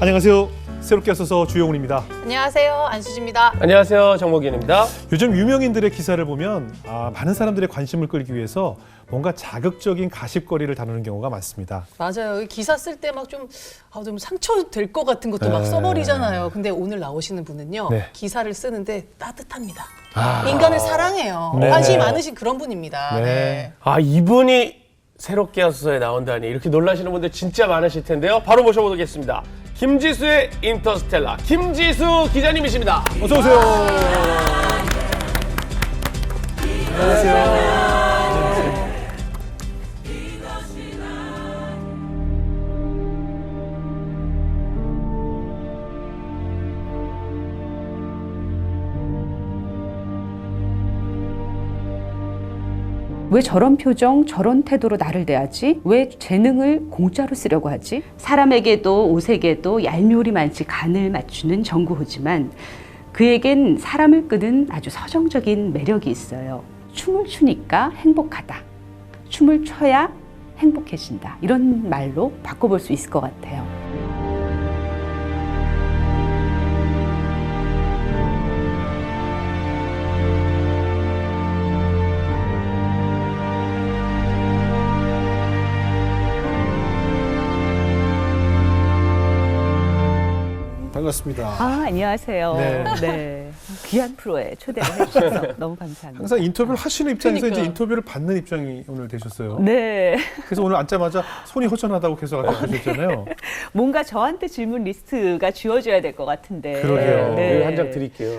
안녕하세요. 새롭게 하소서 주영훈입니다. 안녕하세요. 안수지입니다. 안녕하세요. 정목윤입니다. 요즘 유명인들의 기사를 보면 많은 사람들의 관심을 끌기 위해서 뭔가 자극적인 가십거리를 다루는 경우가 많습니다. 맞아요. 기사 쓸 때 막 좀 상처될 것 같은 것도 막 써버리잖아요. 근데 오늘 나오시는 분은요. 네. 기사를 쓰는데 따뜻합니다. 인간을 사랑해요. 네. 관심이 많으신 그런 분입니다. 네. 네. 이분이 새롭게 하소서에 나온다니 이렇게 놀라시는 분들 진짜 많으실 텐데요. 바로 모셔보겠습니다. 김지수의 인터스텔라 김지수 기자님이십니다. 어서 오세요. 안녕하세요. 왜 저런 표정, 저런 태도로 나를 대하지? 왜 재능을 공짜로 쓰려고 하지? 사람에게도 옷에게도 얄미울이 많지 간을 맞추는 정구호지만 그에겐 사람을 끄는 아주 서정적인 매력이 있어요. 춤을 추니까 행복하다. 춤을 춰야 행복해진다. 이런 말로 바꿔볼 수 있을 것 같아요. 반갑습니다. 안녕하세요. 네. 네. 귀한 프로에 초대를 해주셔서 너무 감사합니다. 항상 인터뷰를 하시는 입장에서 그러니까. 이제 인터뷰를 받는 입장이 오늘 되셨어요. 네. 그래서 오늘 앉자마자 손이 허전하다고 계속 아까 하셨잖아요. 뭔가 저한테 질문 리스트가 지워져야 될 것 같은데. 그러게요. 네. 한 장 드릴게요.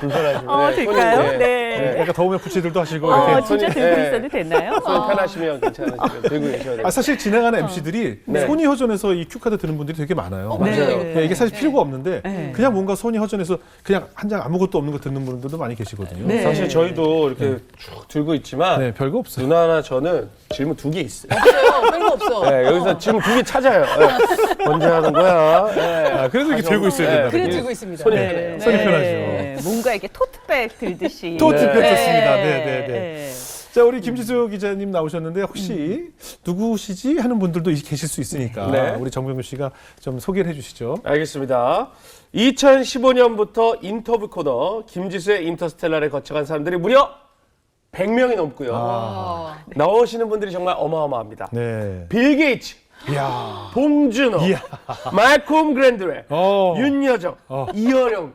불편하시면. 될까요? 네. 약간 더우면 부채들도 하시고 이렇게. 진짜 손이- 들고 네. 있어도 되나요? 손 편하시면 괜찮으시면 들고 계셔야 돼요. 사실 진행하는 MC들이 네. 손이 허전해서 이 큐카드 드는 분들이 되게 많아요. 맞아요. 네, 이게 사실 필요가 없는데 네. 그냥 뭔가 손이 허전해서 그냥 한 장 아무것도 없는 거 듣는 분들도 많이 계시거든요. 네. 사실 저희도 이렇게 쭉 들고 있지만 네, 별거 없어요. 누나나 저는 질문 2개 있어요. 없어요. 별거 없어. 네, 여기서 질문 2개 찾아요. 네. 언제 하는 거야? 네. 그래도 이렇게 들고 있어야 네. 된다. 그래 들고 있습니다. 손이 네. 편해요. 손이 편하죠. 네. 뭔가 이렇게 토트백 들듯이. 토트백 네. 좋습니다. 네. 자, 우리 김지수 기자님 나오셨는데 혹시 누구시지 하는 분들도 계실 수 있으니까 네. 우리 정병규 씨가 좀 소개를 해주시죠. 알겠습니다. 2015년부터 인터뷰 코너 김지수의 인터스텔라를 거쳐간 사람들이 무려 100명이 넘고요. 나오시는 분들이 정말 어마어마합니다. 네. 빌 게이츠, 이야. 봉준호, 이야. 말콤 그랜드웰, 윤여정, 어. 이어령.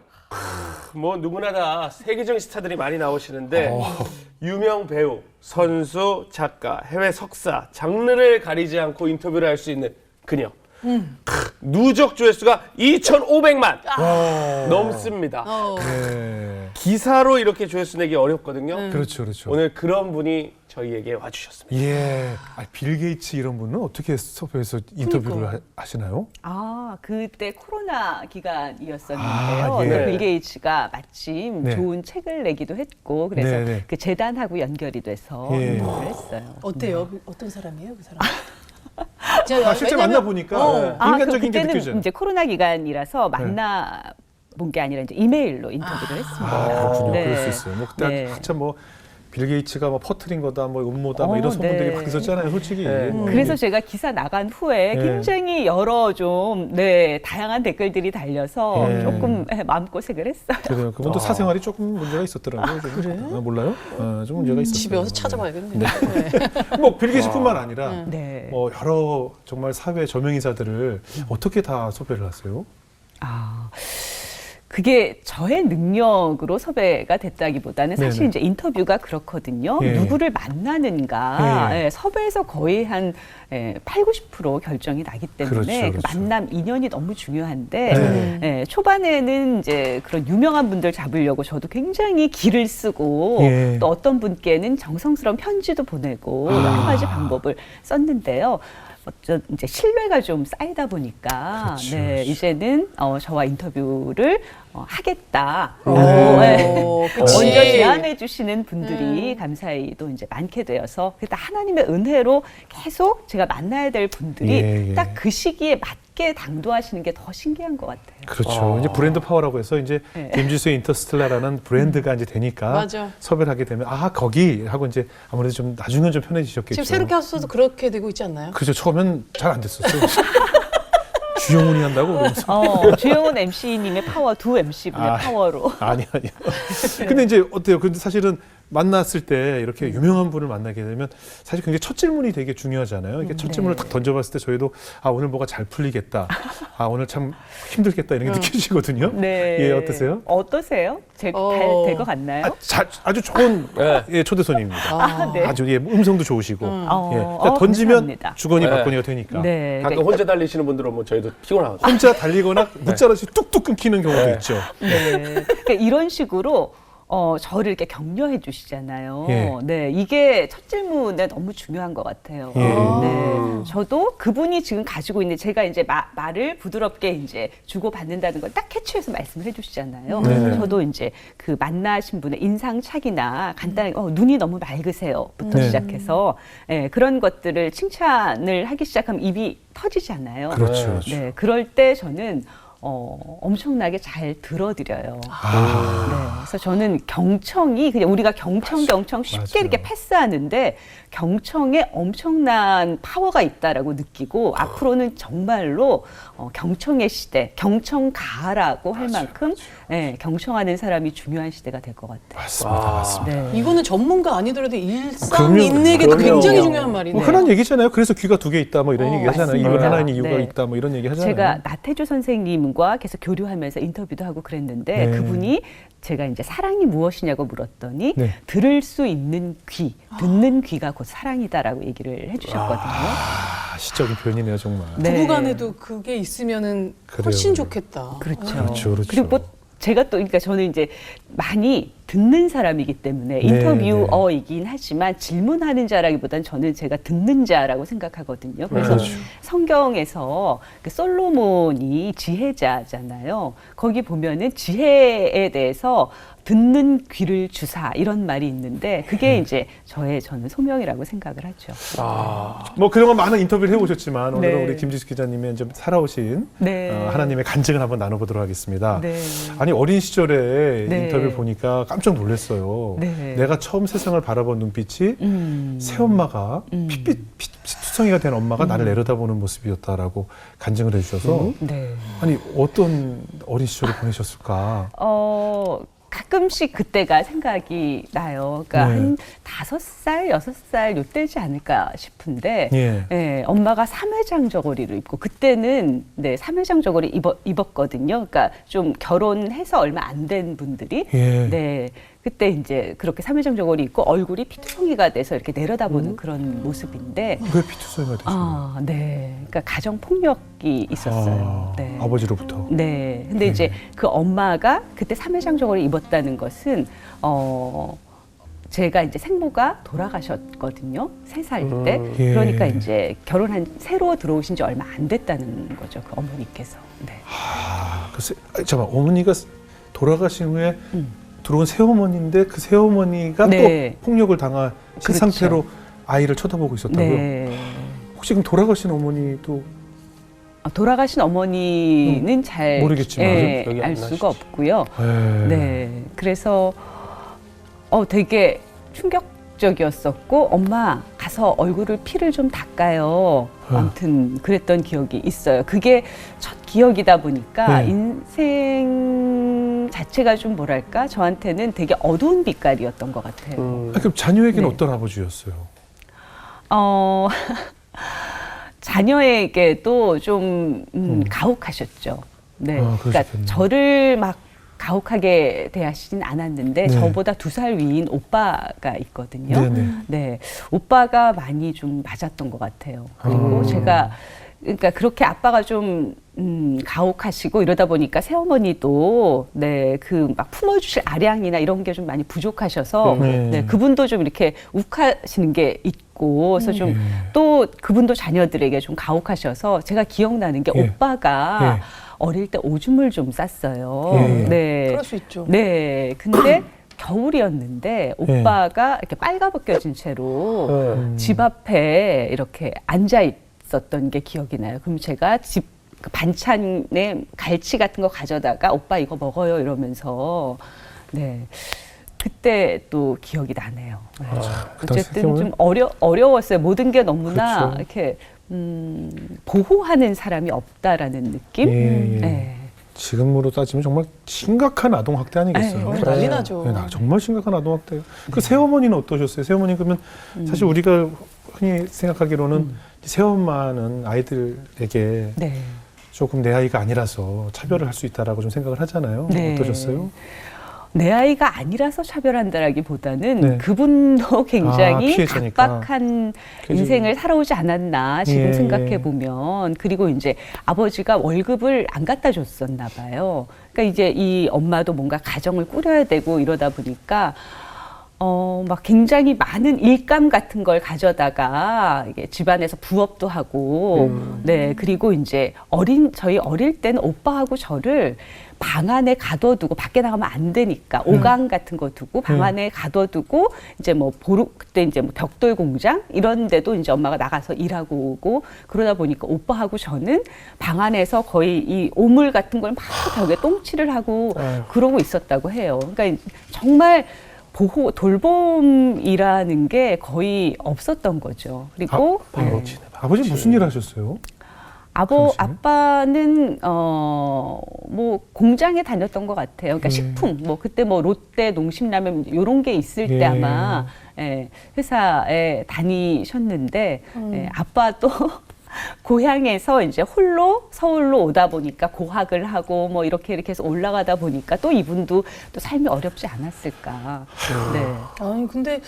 뭐 누구나 다 세계적인 스타들이 많이 나오시는데 유명 배우, 선수, 작가, 해외 석사, 장르를 가리지 않고 인터뷰를 할 수 있는 그녀. 누적 조회수가 2,500만 넘습니다. 네. 기사로 이렇게 조회수 내기 어렵거든요. 그렇죠. 오늘 그런 분이 저희에게 와주셨습니다. 예. 빌 게이츠 이런 분은 어떻게 섭외해서 인터뷰를 하시나요? 그때 코로나 기간이었었는데요. 예. 네. 빌 게이츠가 마침 네. 좋은 책을 내기도 했고 그래서 네네. 그 재단하고 연결이 돼서 예. 인터뷰를 했어요. 어때요? 어떤 사람이에요, 그 사람? 실제 만나보니까 인간적인 게 그때는 느껴져요. 이제 코로나 기간이라서 만나 본 게 아니라 이제 이메일로 인터뷰를 했습니다. 그렇군요. 네. 그럴 수 있어요. 뭐 그때 네. 한참 빌 게이츠가 퍼트린 거다, 음모다, 이런 소문들이 네. 막 있었잖아요, 솔직히. 네. 그래서 제가 기사 나간 후에 네. 굉장히 여러 좀 다양한 댓글들이 달려서 네. 조금 마음고생을 했어요. 그래요. 그분도 사생활이 조금 문제가 있었더라고요. 그래? 몰라요? 좀 문제가 있었어요. 집에 와서 찾아봐야겠네요. 빌 게이츠뿐만 아니라 네. 여러 정말 사회 저명인사들을 어떻게 다 섭외를 하세요? 그게 저의 능력으로 섭외가 됐다기보다는 사실 네네. 이제 인터뷰가 그렇거든요. 예. 누구를 만나는가 예. 섭외에서 거의 한 80~90% 결정이 나기 때문에 그렇죠. 그 만남 인연이 너무 중요한데 초반에는 이제 그런 유명한 분들 잡으려고 저도 굉장히 기를 쓰고 예. 또 어떤 분께는 정성스러운 편지도 보내고 여러 가지 방법을 썼는데요. 이제 신뢰가 좀 쌓이다 보니까 그렇죠. 이제는 저와 인터뷰를 하겠다라고 그치. 먼저 제안해 주시는 분들이 감사히도 이제 많게 되어서 그다 하나님의 은혜로 계속 제가 만나야 될 분들이 딱 그 시기에 맞게 당도하시는 게 더 신기한 것 같아요. 그렇죠. 이제 브랜드 파워라고 해서 이제 네. 김지수의 인터스텔라라는 브랜드가 이제 되니까 맞아. 섭외를 하게 되면 거기 하고 이제 아무래도 좀 나중엔 좀 편해지셨겠죠. 지금 새롭게 하소서도 그렇게 되고 있지 않나요? 그죠. 처음엔 잘 안 됐었어요. 주영훈이 한다고 그러면서. 주영훈 MC님의 파워, 두 MC분의 아. 파워로. 아니요. 근데 이제 어때요? 근데 사실은 만났을 때 이렇게 유명한 분을 만나게 되면 사실 굉장히 첫 질문이 되게 중요하잖아요. 이렇게 첫 질문을 딱 던져봤을 때 저희도 오늘 뭐가 잘 풀리겠다. 오늘 참 힘들겠다 이런 게 느껴지거든요. 네. 예, 어떠세요? 어떠세요? 잘될 것 같나요? 아주 좋은 네. 예, 초대 손님입니다. 네. 아주 음성도 좋으시고 예, 그러니까 던지면 감사합니다. 주거니 네. 받거니가 되니까. 네. 가끔 혼자 달리시는 분들 오면 저희도 피곤하거든요. 혼자 달리거나 문자로씩 뚝뚝 끊기는 경우도 네. 있죠. 네. 그러니까 이런 식으로 저를 이렇게 격려해 주시잖아요. 예. 네, 이게 첫 질문에 너무 중요한 것 같아요. 예. 네, 저도 그분이 지금 가지고 있는 제가 이제 말을 부드럽게 이제 주고 받는다는 걸 딱 캐치해서 말씀을 해주시잖아요. 네. 저도 이제 그 만나신 분의 인상착이나 간단히 눈이 너무 맑으세요부터 네. 시작해서 그런 것들을 칭찬을 하기 시작하면 입이 터지잖아요. 그렇죠. 그렇죠. 네, 그럴 때 저는 엄청나게 잘 들어드려요. 네, 그래서 저는 경청이 그냥 우리가 경청 쉽게 맞아요. 이렇게 패스하는데 경청에 엄청난 파워가 있다라고 느끼고 앞으로는 정말로 경청의 시대, 경청가라고 할 만큼 경청하는 사람이 중요한 시대가 될 것 같아요. 맞습니다. 맞습니다. 네. 이거는 전문가 아니더라도 일상 그럼요. 인내에게도 그럼요. 굉장히 중요한 말이네요. 뭐 흔한 얘기잖아요. 그래서 귀가 두 개 있다 뭐 이런 얘기 하잖아요. 입은 맞습니다. 하나인 이유가 네. 있다 뭐 이런 얘기 하잖아요. 제가 나태주 선생님과 계속 교류하면서 인터뷰도 하고 그랬는데 네. 그분이 제가 이제 사랑이 무엇이냐고 물었더니 네. 들을 수 있는 귀, 듣는 귀가 곧 사랑이다라고 얘기를 해주셨거든요. 시적인 표현이네요 정말. 네. 부부간에도 그게 있으면은 훨씬 그래요. 좋겠다. 그렇죠. 그렇죠. 그리고 뭐 제가 또 그러니까 저는 이제 많이 듣는 사람이기 때문에 네, 인터뷰어이긴 하지만 질문하는 자라기보다는 저는 제가 듣는 자라고 생각하거든요. 그래서 그렇죠. 성경에서 그 솔로몬이 지혜자잖아요. 거기 보면은 지혜에 대해서 듣는 귀를 주사 이런 말이 있는데 그게 이제 저는 소명이라고 생각을 하죠. 뭐 그동안 많은 인터뷰를 해오셨지만 오늘은 네. 우리 김지수 기자님의 좀 살아오신 네. 하나님의 간증을 한번 나눠보도록 하겠습니다. 네. 아니 어린 시절에 네. 인터뷰를 보니까 깜짝 놀랐어요. 네. 내가 처음 세상을 바라본 눈빛이 새엄마가 피투성이가 된 엄마가 나를 내려다보는 모습이었다라고 간증을 해주셔서 네. 아니 어떤 어린 시절을 보내셨을까? 가끔씩 그때가 생각이 나요. 그러니까 네. 한 5살, 6살 요때지 않을까 싶은데 예. 엄마가 삼회장 저고리를 입고 그때는 삼회장 저고리 입었거든요. 그러니까 좀 결혼해서 얼마 안 된 분들이 예. 그때 이제 그렇게 삼회장 저고리 입고 얼굴이 피투성이가 돼서 이렇게 내려다보는 그런 모습인데 왜 피투성이가 되셨나요? 그러니까 가정 폭력이 있었어요. 네. 아버지로부터. 네. 근데 이제 그 엄마가 그때 삼회장 저고를 입었다는 것은 제가 이제 생모가 돌아가셨거든요. 3살 때. 예. 그러니까 이제 결혼한 새로 들어오신 지 얼마 안 됐다는 거죠. 그 어머니께서. 네. 잠깐만 어머니가 돌아가신 후에 들어온 새어머니인데 그 새어머니가 네. 또 폭력을 당한 그렇죠. 상태로 아이를 쳐다보고 있었다고요? 네. 혹시 그럼 돌아가신 어머니도 돌아가신 어머니는 잘 모르겠지만 기억이 안 알 나시죠? 수가 없고요. 네. 그래서 되게 충격적이었었고 엄마 가서 얼굴을 피를 좀 닦아요. 아무튼 그랬던 기억이 있어요. 그게 첫 기억이다 보니까 네. 인생 자체가 좀 뭐랄까 저한테는 되게 어두운 빛깔이었던 것 같아요. 그럼 자녀에게는 네. 어떤 아버지였어요? 자녀에게도 좀 가혹하셨죠. 네. 그러니까 그러셨겠네요. 저를 막 가혹하게 대하시진 않았는데 네. 저보다 2살 위인 오빠가 있거든요. 네네. 네, 오빠가 많이 좀 맞았던 것 같아요. 그리고 제가 그러니까 그렇게 아빠가 좀 가혹하시고 이러다 보니까 새어머니도 그 막 품어주실 아량이나 이런 게 좀 많이 부족하셔서 네. 그분도 좀 이렇게 욱하시는 게 있고 그래서 좀 또 그분도 자녀들에게 좀 가혹하셔서 제가 기억나는 게 예. 오빠가 예. 어릴 때 오줌을 좀 쌌어요. 예. 네. 그럴 수 있죠. 네. 근데 겨울이었는데 오빠가 이렇게 빨가벗겨진 채로 집 앞에 이렇게 앉아 있었던 게 기억이 나요. 그럼 제가 집 그 반찬에 갈치 같은 거 가져다가 오빠 이거 먹어요 이러면서 그때 또 기억이 나네요. 네. 그 당시 어쨌든 좀 어려웠어요. 모든 게 너무나 그렇죠. 이렇게 보호하는 사람이 없다라는 느낌. 예, 예. 네. 지금으로 따지면 정말 심각한 아동 학대 아니겠어요? 네, 난리 나죠. 네, 정말 심각한 아동 학대예요. 그 새어머니는 어떠셨어요? 새어머니 그러면 사실 우리가 흔히 생각하기로는 새엄마는 아이들에게 네. 조금 내 아이가 아니라서 차별을 할 수 있다라고 좀 생각을 하잖아요. 네. 어떠셨어요? 내 아이가 아니라서 차별한다라기보다는 네. 그분도 굉장히 피해자니까. 각박한 그죠. 인생을 살아오지 않았나 지금 예, 생각해 보면. 그리고 이제 아버지가 월급을 안 갖다 줬었나 봐요. 그러니까 이제 이 엄마도 뭔가 가정을 꾸려야 되고 이러다 보니까 막 굉장히 많은 일감 같은 걸 가져다가 이게 집안에서 부업도 하고, 네, 그리고 이제 저희 어릴 때는 오빠하고 저를 방 안에 가둬두고 밖에 나가면 안 되니까 오강 같은 거 두고 방 안에 가둬두고 이제 뭐 그때 이제 뭐 벽돌 공장 이런 데도 이제 엄마가 나가서 일하고 오고 그러다 보니까 오빠하고 저는 방 안에서 거의 이 오물 같은 걸 막 벽에 똥칠을 하고 그러고 있었다고 해요. 그러니까 정말 돌봄이라는 게 거의 없었던 거죠. 그리고 아버지 무슨 일 하셨어요? 당시에? 아빠는 뭐 공장에 다녔던 것 같아요. 그러니까 예. 식품 뭐 그때 뭐 롯데 농심라면 이런 게 있을 때 예. 아마 회사에 다니셨는데 아빠도 고향에서 이제 홀로 서울로 오다 보니까 고학을 하고 뭐 이렇게 해서 올라가다 보니까 또 이분도 또 삶이 어렵지 않았을까. 네. 아니 근데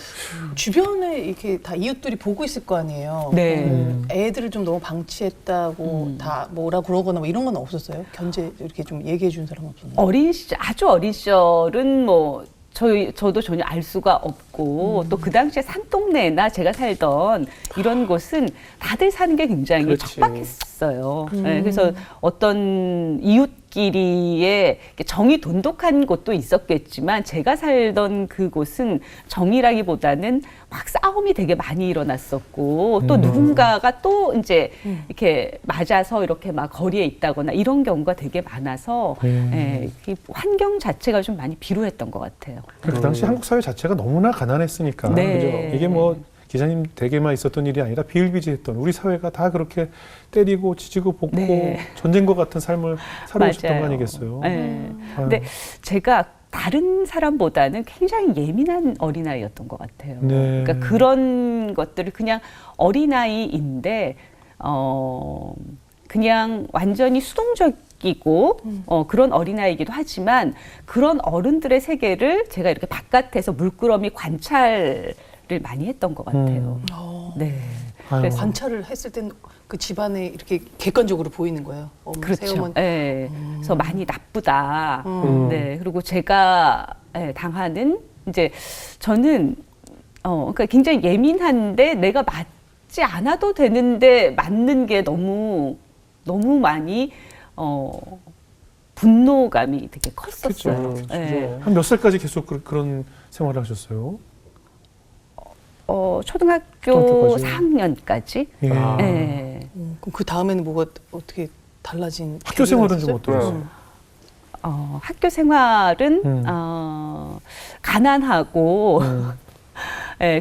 주변에 이렇게 다 이웃들이 보고 있을 거 아니에요. 네. 애들을 좀 너무 방치했다고 다 뭐라 그러거나 뭐 이런 건 없었어요? 견제 이렇게 좀 얘기해 준 사람 없었나요? 아주 어린 시절은 뭐 저도 전혀 알 수가 없고 또 그 당시에 산동네나 제가 살던 이런 곳은 다들 사는 게 굉장히 그렇지. 척박했어요. 네, 그래서 어떤 이웃끼리의 정이 돈독한 곳도 있었겠지만 제가 살던 그곳은 정이라기보다는 막 싸움이 되게 많이 일어났었고 또 누군가가 또 이제 이렇게 맞아서 이렇게 막 거리에 있다거나 이런 경우가 되게 많아서 이 환경 자체가 좀 많이 비루했던 것 같아요. 그 당시 한국 사회 자체가 너무나 가난했으니까 네. 그죠? 이게 뭐 기자님 댁에만 있었던 일이 아니라 비일비재했던 우리 사회가 다 그렇게 때리고 지지고 볶고 네. 전쟁과 같은 삶을 살아오셨던 맞아요. 거 아니겠어요? 네. 아유. 근데 제가 다른 사람보다는 굉장히 예민한 어린아이였던 것 같아요. 네. 그러니까 그런 것들을 그냥 어린아이인데 그냥 완전히 수동적이고 그런 어린아이이기도 하지만 그런 어른들의 세계를 제가 이렇게 바깥에서 물끄러미 관찰을 많이 했던 것 같아요. 네. 아유. 그래서 관찰을 했을 땐 그 집안에 이렇게 객관적으로 보이는 거예요. 어머니, 그렇죠. 새어머니. 네. 그래서 많이 나쁘다. 네. 그리고 제가 당하는 이제 저는 그러니까 굉장히 예민한데 내가 맞지 않아도 되는데 맞는 게 너무 많이 분노감이 되게 컸었어요. 그렇죠. 네. 한 몇 살까지 계속 그런 생활을 하셨어요? 초등학교 초등학교까지. 4학년까지. 예. 아. 네. 그럼 그 다음에는 뭐가 어떻게 달라진? 학교 생활은 좀 계기가 어떠셨어요? 있었어요? 학교 생활은 가난하고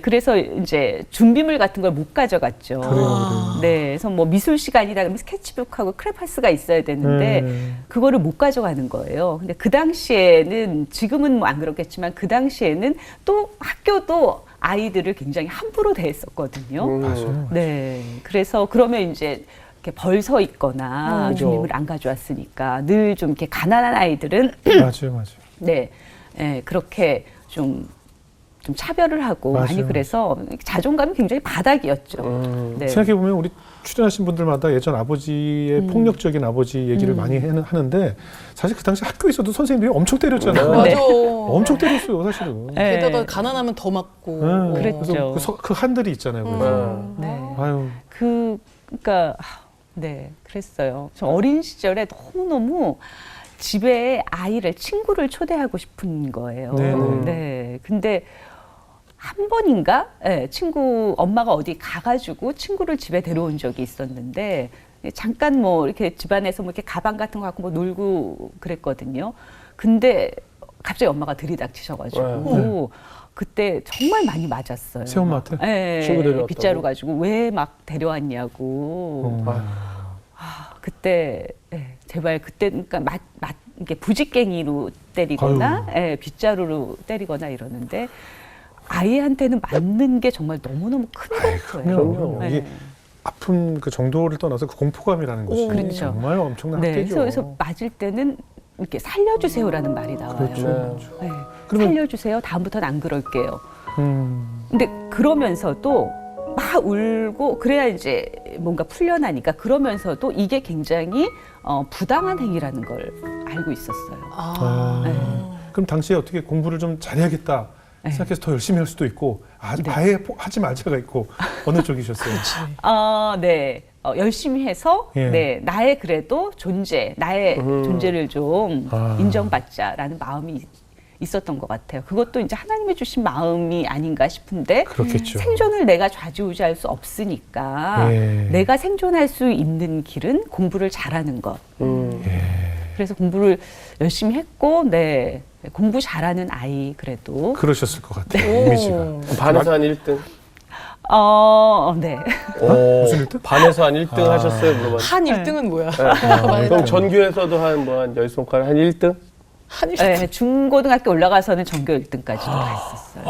그래서 이제 준비물 같은 걸 못 가져갔죠. 그래요. 네, 그래서 뭐 미술 시간이다 그러면 스케치북하고 크레파스가 있어야 되는데 그거를 못 가져가는 거예요. 근데 그 당시에는 지금은 뭐 안 그렇겠지만 그 당시에는 또 학교도 아이들을 굉장히 함부로 대했었거든요. 맞아요. 네, 그래서 그러면 이제 이렇게 벌 서 있거나 그죠. 준비물 안 가져왔으니까 늘 좀 이렇게 가난한 아이들은 맞아요. 네, 그렇게 좀 차별을 하고 맞아요. 많이 그래서 자존감이 굉장히 바닥이었죠. 네. 생각해보면 우리 출연하신 분들마다 예전 아버지의 폭력적인 아버지 얘기를 많이 하는데 사실 그 당시 학교에서도 선생님들이 엄청 때렸잖아요. 맞아. 엄청 때렸어요, 사실은. 네. 게다가 가난하면 더 맞고. 그랬죠. 그래서 그 한들이 있잖아요. 그래서. 네. 아유, 그러니까 네, 그랬어요. 저 어린 시절에 너무너무 집에 친구를 초대하고 싶은 거예요. 네네. 네. 근데 한 번인가 엄마가 어디 가가지고 친구를 집에 데려온 적이 있었는데 잠깐 뭐 이렇게 집안에서 뭐 이렇게 가방 같은 거 갖고 뭐 놀고 그랬거든요. 근데 갑자기 엄마가 들이닥치셔가지고 그때 정말 많이 맞았어요. 새엄마한테? 네, 친구 데려왔다고? 빗자루 가지고 왜 막 데려왔냐고. 그때 제발 그때 그러니까 이게 부직갱이로 때리거나 빗자루로 때리거나 이러는데 아이한테는 맞는 게 정말 너무너무 큰 공포예요. 그럼요. 이게 아픈 그 정도를 떠나서 그 공포감이라는 것이 그렇죠. 정말 엄청난 네, 학대죠. 그래서 맞을 때는 이렇게 살려주세요라는 말이 나와요. 그렇죠. 네, 그러면- 살려주세요. 다음부터는 안 그럴게요. 음. 근데 그러면서도 막 울고 그래야 이제 뭔가 풀려나니까 그러면서도 이게 굉장히 부당한 행위라는 걸 알고 있었어요. 그럼 당시에 어떻게 공부를 좀 잘해야겠다 생각해서 더 열심히 할 수도 있고 아예 하지 말자가 있고 어느 쪽이셨어요? 네. 열심히 해서 예. 네, 나의 그래도 나의 존재를 좀 인정받자라는 마음이 있었던 것 같아요. 그것도 이제 하나님이 주신 마음이 아닌가 싶은데 그렇겠죠. 생존을 내가 좌지우지할 수 없으니까 예. 내가 생존할 수 있는 길은 공부를 잘하는 것. 예. 그래서 공부를 열심히 했고, 네, 공부 잘하는 아이 그래도. 그러셨을 것 같아요. 이미지가. 반에서 한 1등? 네. 무슨 1등? 반에서 한 1등 하셨어요, 물어봐. 한 1등은 뭐야? 그럼 전교에서도 한 10손가락 한 1등? 한 1등. 네, 중고등학교 올라가서는 전교 1등까지도 갔었어요.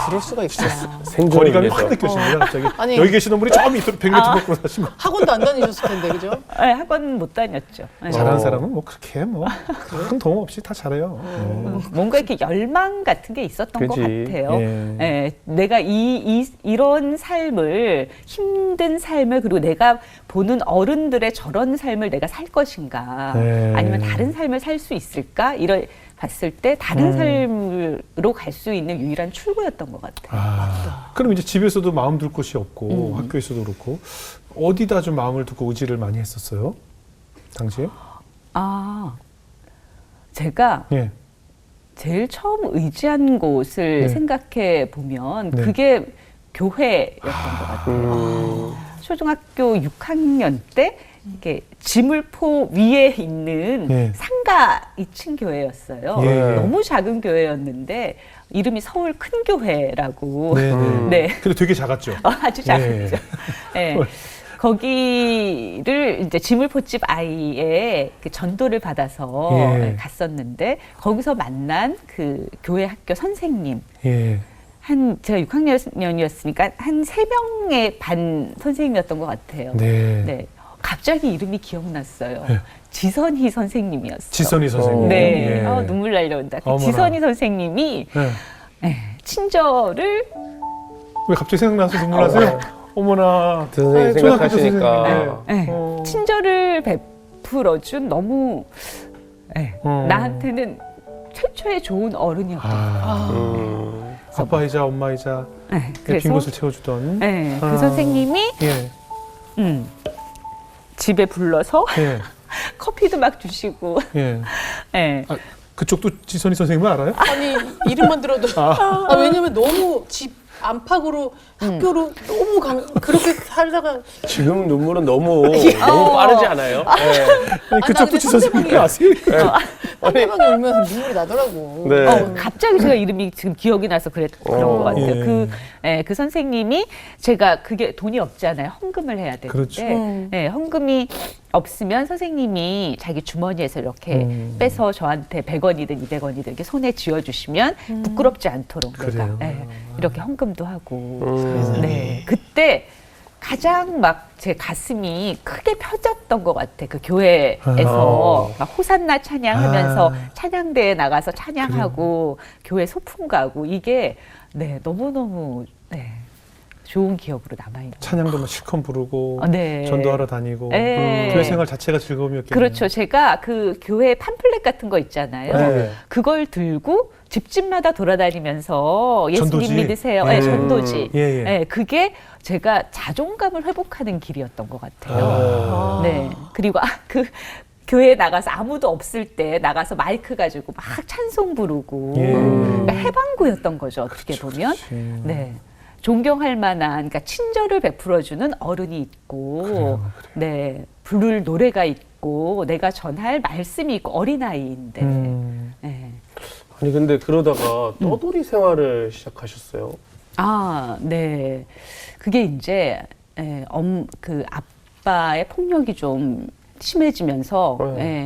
그럴 수가 있구나. 생존을 거리감이 위해서. 확 느껴집니다. 갑자기 아니- 여기 계시는 분이 저 밑으로 100m 밖으로 사신 거. 학원도 안 다니셨을 텐데, 그죠? 네, 학원 못 다녔죠. 네. 잘하는 사람은 뭐 그렇게 뭐 큰 도움 없이 다 잘해요. 뭔가 이렇게 열망 같은 게 있었던 것 그치. 같아요. 예. 내가 이런 삶을, 힘든 삶을, 그리고 내가 보는 어른들의 저런 삶을 내가 살 것인가, 예. 아니면 다른 삶을 살 수 있을까, 봤을 때 다른 삶으로 갈 수 있는 유일한 출구였던 것 같아요. 그럼 이제 집에서도 마음 둘 곳이 없고 학교에서도 그렇고 어디다 좀 마음을 두고 의지를 많이 했었어요? 당시에? 제가 예. 제일 처음 의지한 곳을 네. 생각해 보면 네. 그게 교회였던 것 같아요. 초등학교 6학년 때 이게 지물포 위에 있는 네. 상가 2층 교회였어요. 예. 너무 작은 교회였는데 이름이 서울 큰 교회라고. 네네. 네. 근데 되게 작았죠. 아주 작았죠. 네. 거기를 이제 지물포집 아이의 그 전도를 받아서 예. 갔었는데 거기서 만난 그 교회 학교 선생님. 예. 제가 6학년이었으니까 한 3명의 반 선생님이었던 것 같아요. 네. 네. 갑자기 이름이 기억났어요. 네. 지선희 선생님이었어요. 지선희 선생님. 네. 예. 눈물 날려온다. 그 어머나. 지선희 선생님이 네. 친절을 왜 갑자기 생각나서 눈물 나세요? 어머나. 그 선생님 초등학교 생각하시니까. 선생님인데. 네. 친절을 베풀어준 너무 나한테는 최초의 좋은 어른이었던 아빠이자 엄마이자 네. 빈 곳을 채워주던. 네. 그 선생님이 예. 집에 불러서 예. 커피도 막 주시고 예. 네. 그쪽도 지선희 선생님을 알아요? 아니, 이름만 들어도. 왜냐면 너무 집 안팎으로 학교로 너무 그렇게 살다가. 지금 눈물은 너무 빠르지 않아요? 네. 아니, 그쪽도 근데 지선희 선생님 아세요? 상대방이 울면 눈물이 나더라고. 네. 갑자기 제가 이름이 지금 기억이 나서 그런 것 같아요. 예. 그 선생님이 제가 그게 돈이 없잖아요. 헌금을 해야 되는데 그렇죠. 헌금이 없으면 선생님이 자기 주머니에서 이렇게 빼서 저한테 100원이든 200원이든 이렇게 손에 쥐어주시면 부끄럽지 않도록 그래요. 내가 이렇게 헌금도 하고 네. 그때 가장 막 제 가슴이 크게 펴졌던 것 같아. 그 교회에서 막 호산나 찬양하면서 찬양대에 나가서 찬양하고 교회 소풍 가고 이게 네, 너무너무 네, 좋은 기억으로 남아있는. 찬양도 막 실컷 부르고 네. 전도하러 다니고 네. 교회 생활 자체가 즐거움이었겠네요. 그렇죠. 제가 그 교회 팜플렛 같은 거 있잖아요. 네. 그걸 들고 집집마다 돌아다니면서 예수님 전도지? 믿으세요. 예. 네, 전도지. 예, 예. 네, 그게 제가 자존감을 회복하는 길이었던 것 같아요. 네. 그리고 그 교회에 나가서 아무도 없을 때 나가서 마이크 가지고 막 찬송 부르고 예. 그러니까 해방구였던 거죠. 어떻게 보면. 네. 존경할 만한, 그러니까 친절을 베풀어주는 어른이 있고, 그래요. 네, 부를 노래가 있고, 내가 전할 말씀이 있고, 어린아이인데, 네. 아니 근데 그러다가 떠돌이 생활을 시작하셨어요. 아, 네. 그게 이제 그 아빠의 폭력이 좀 심해지면서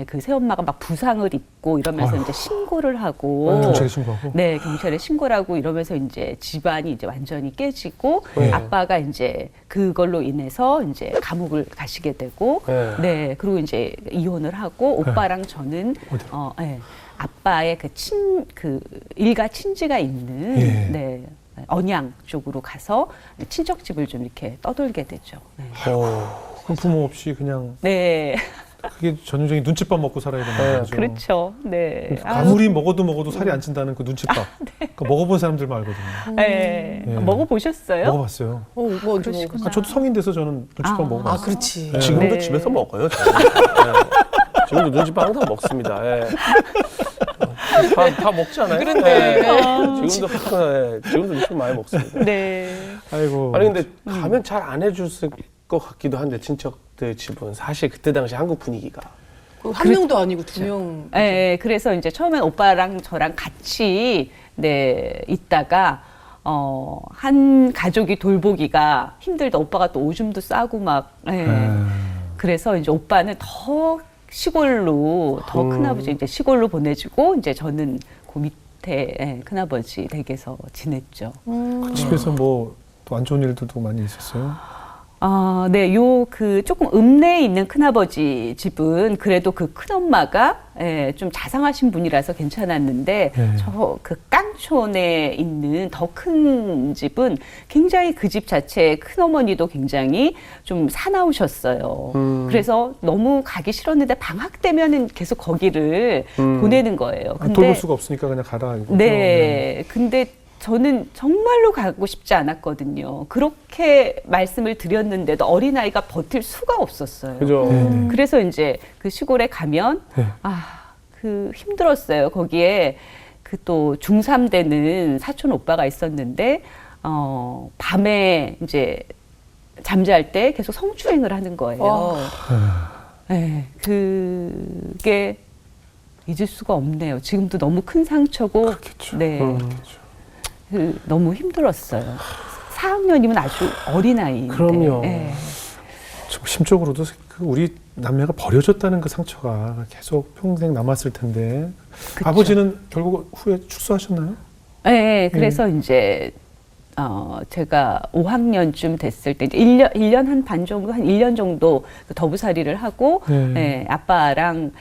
그 새엄마가 막 부상을 입고 이러면서 이제 신고를 하고 경찰에 신고하고. 네, 경찰에 신고를 하고 이러면서 이제 집안이 이제 완전히 깨지고 아빠가 이제 그걸로 인해서 이제 감옥을 가시게 되고 네, 그리고 이제 이혼을 하고 오빠랑 저는 아빠의 그 일가 친지가 있는 네, 언양 쪽으로 가서 친척집을 좀 이렇게 떠돌게 되죠. 네. 그럼 부모 없이 그냥 네. 그게 전형적인 눈칫밥 먹고 살아야 되는 거죠. 그렇죠. 네. 아무리 먹어도 살이 안 찐다는 그 눈칫밥. 그러니까 먹어본 사람들만 알거든요. 네. 네. 먹어보셨어요? 먹어봤어요. 뭐 그러시구나. 저도 성인 돼서 저는 눈칫밥 먹어봤어요. 아, 그렇지. 네. 지금도 네. 집에서 먹어요. 저는. 지금도 눈치밥 항상 먹습니다. 다 먹잖아요. 그런데. 지금도 눈치밥 많이 먹습니다. 네. 아이고. 아니 근데 가면 잘 안 해줬을 것 같기도 한데 친척들 집은 사실 그때 당시 한국 분위기가 한 명도 아니고 두 명. 네, 그래서 이제 처음엔 오빠랑 저랑 같이 네 있다가 한 가족이 돌보기가 힘들다. 오빠가 또 오줌도 싸고 막 그래서 이제 오빠는 더 시골로 더 큰아버지 이제 시골로 보내주고 이제 저는 그 밑에 큰아버지 댁에서 지냈죠. 그 집에서 뭐 또 안 좋은 일들도 많이 있었어요? 네, 그 조금 읍내에 있는 큰아버지 집은 그래도 그 큰엄마가 좀 자상하신 분이라서 괜찮았는데 저 그 깡촌에 있는 더 큰 집은 굉장히 그 집 자체에 큰어머니도 굉장히 좀 사나우셨어요. 그래서 너무 가기 싫었는데 방학 되면은 계속 거기를 보내는 거예요. 돌볼 수가 없으니까 그냥 가라 이거죠. 네, 근데 저는 정말로 가고 싶지 않았거든요. 그렇게 말씀을 드렸는데도 어린아이가 버틸 수가 없었어요. 그죠. 그래서 이제 그 시골에 가면 그 힘들었어요. 거기에 그 또 중3 되는 사촌 오빠가 있었는데 밤에 이제 잠잘 때 계속 성추행을 하는 거예요. 네, 그게 잊을 수가 없네요. 지금도 너무 큰 상처고. 그렇겠죠. 네. 그렇겠죠. 너무 힘들었어요. 4학년이면 아주 어린아이인데. 그럼요. 네. 좀 심적으로도 그 우리 남매가 버려졌다는 그 상처가 계속 평생 남았을 텐데. 그쵸. 아버지는 결국 후에 출소하셨나요? 네, 그래서 이제 제가 5학년쯤 됐을 때 이제 1년 한 반 정도, 한 1년 정도 그 더부살이를 하고 아빠랑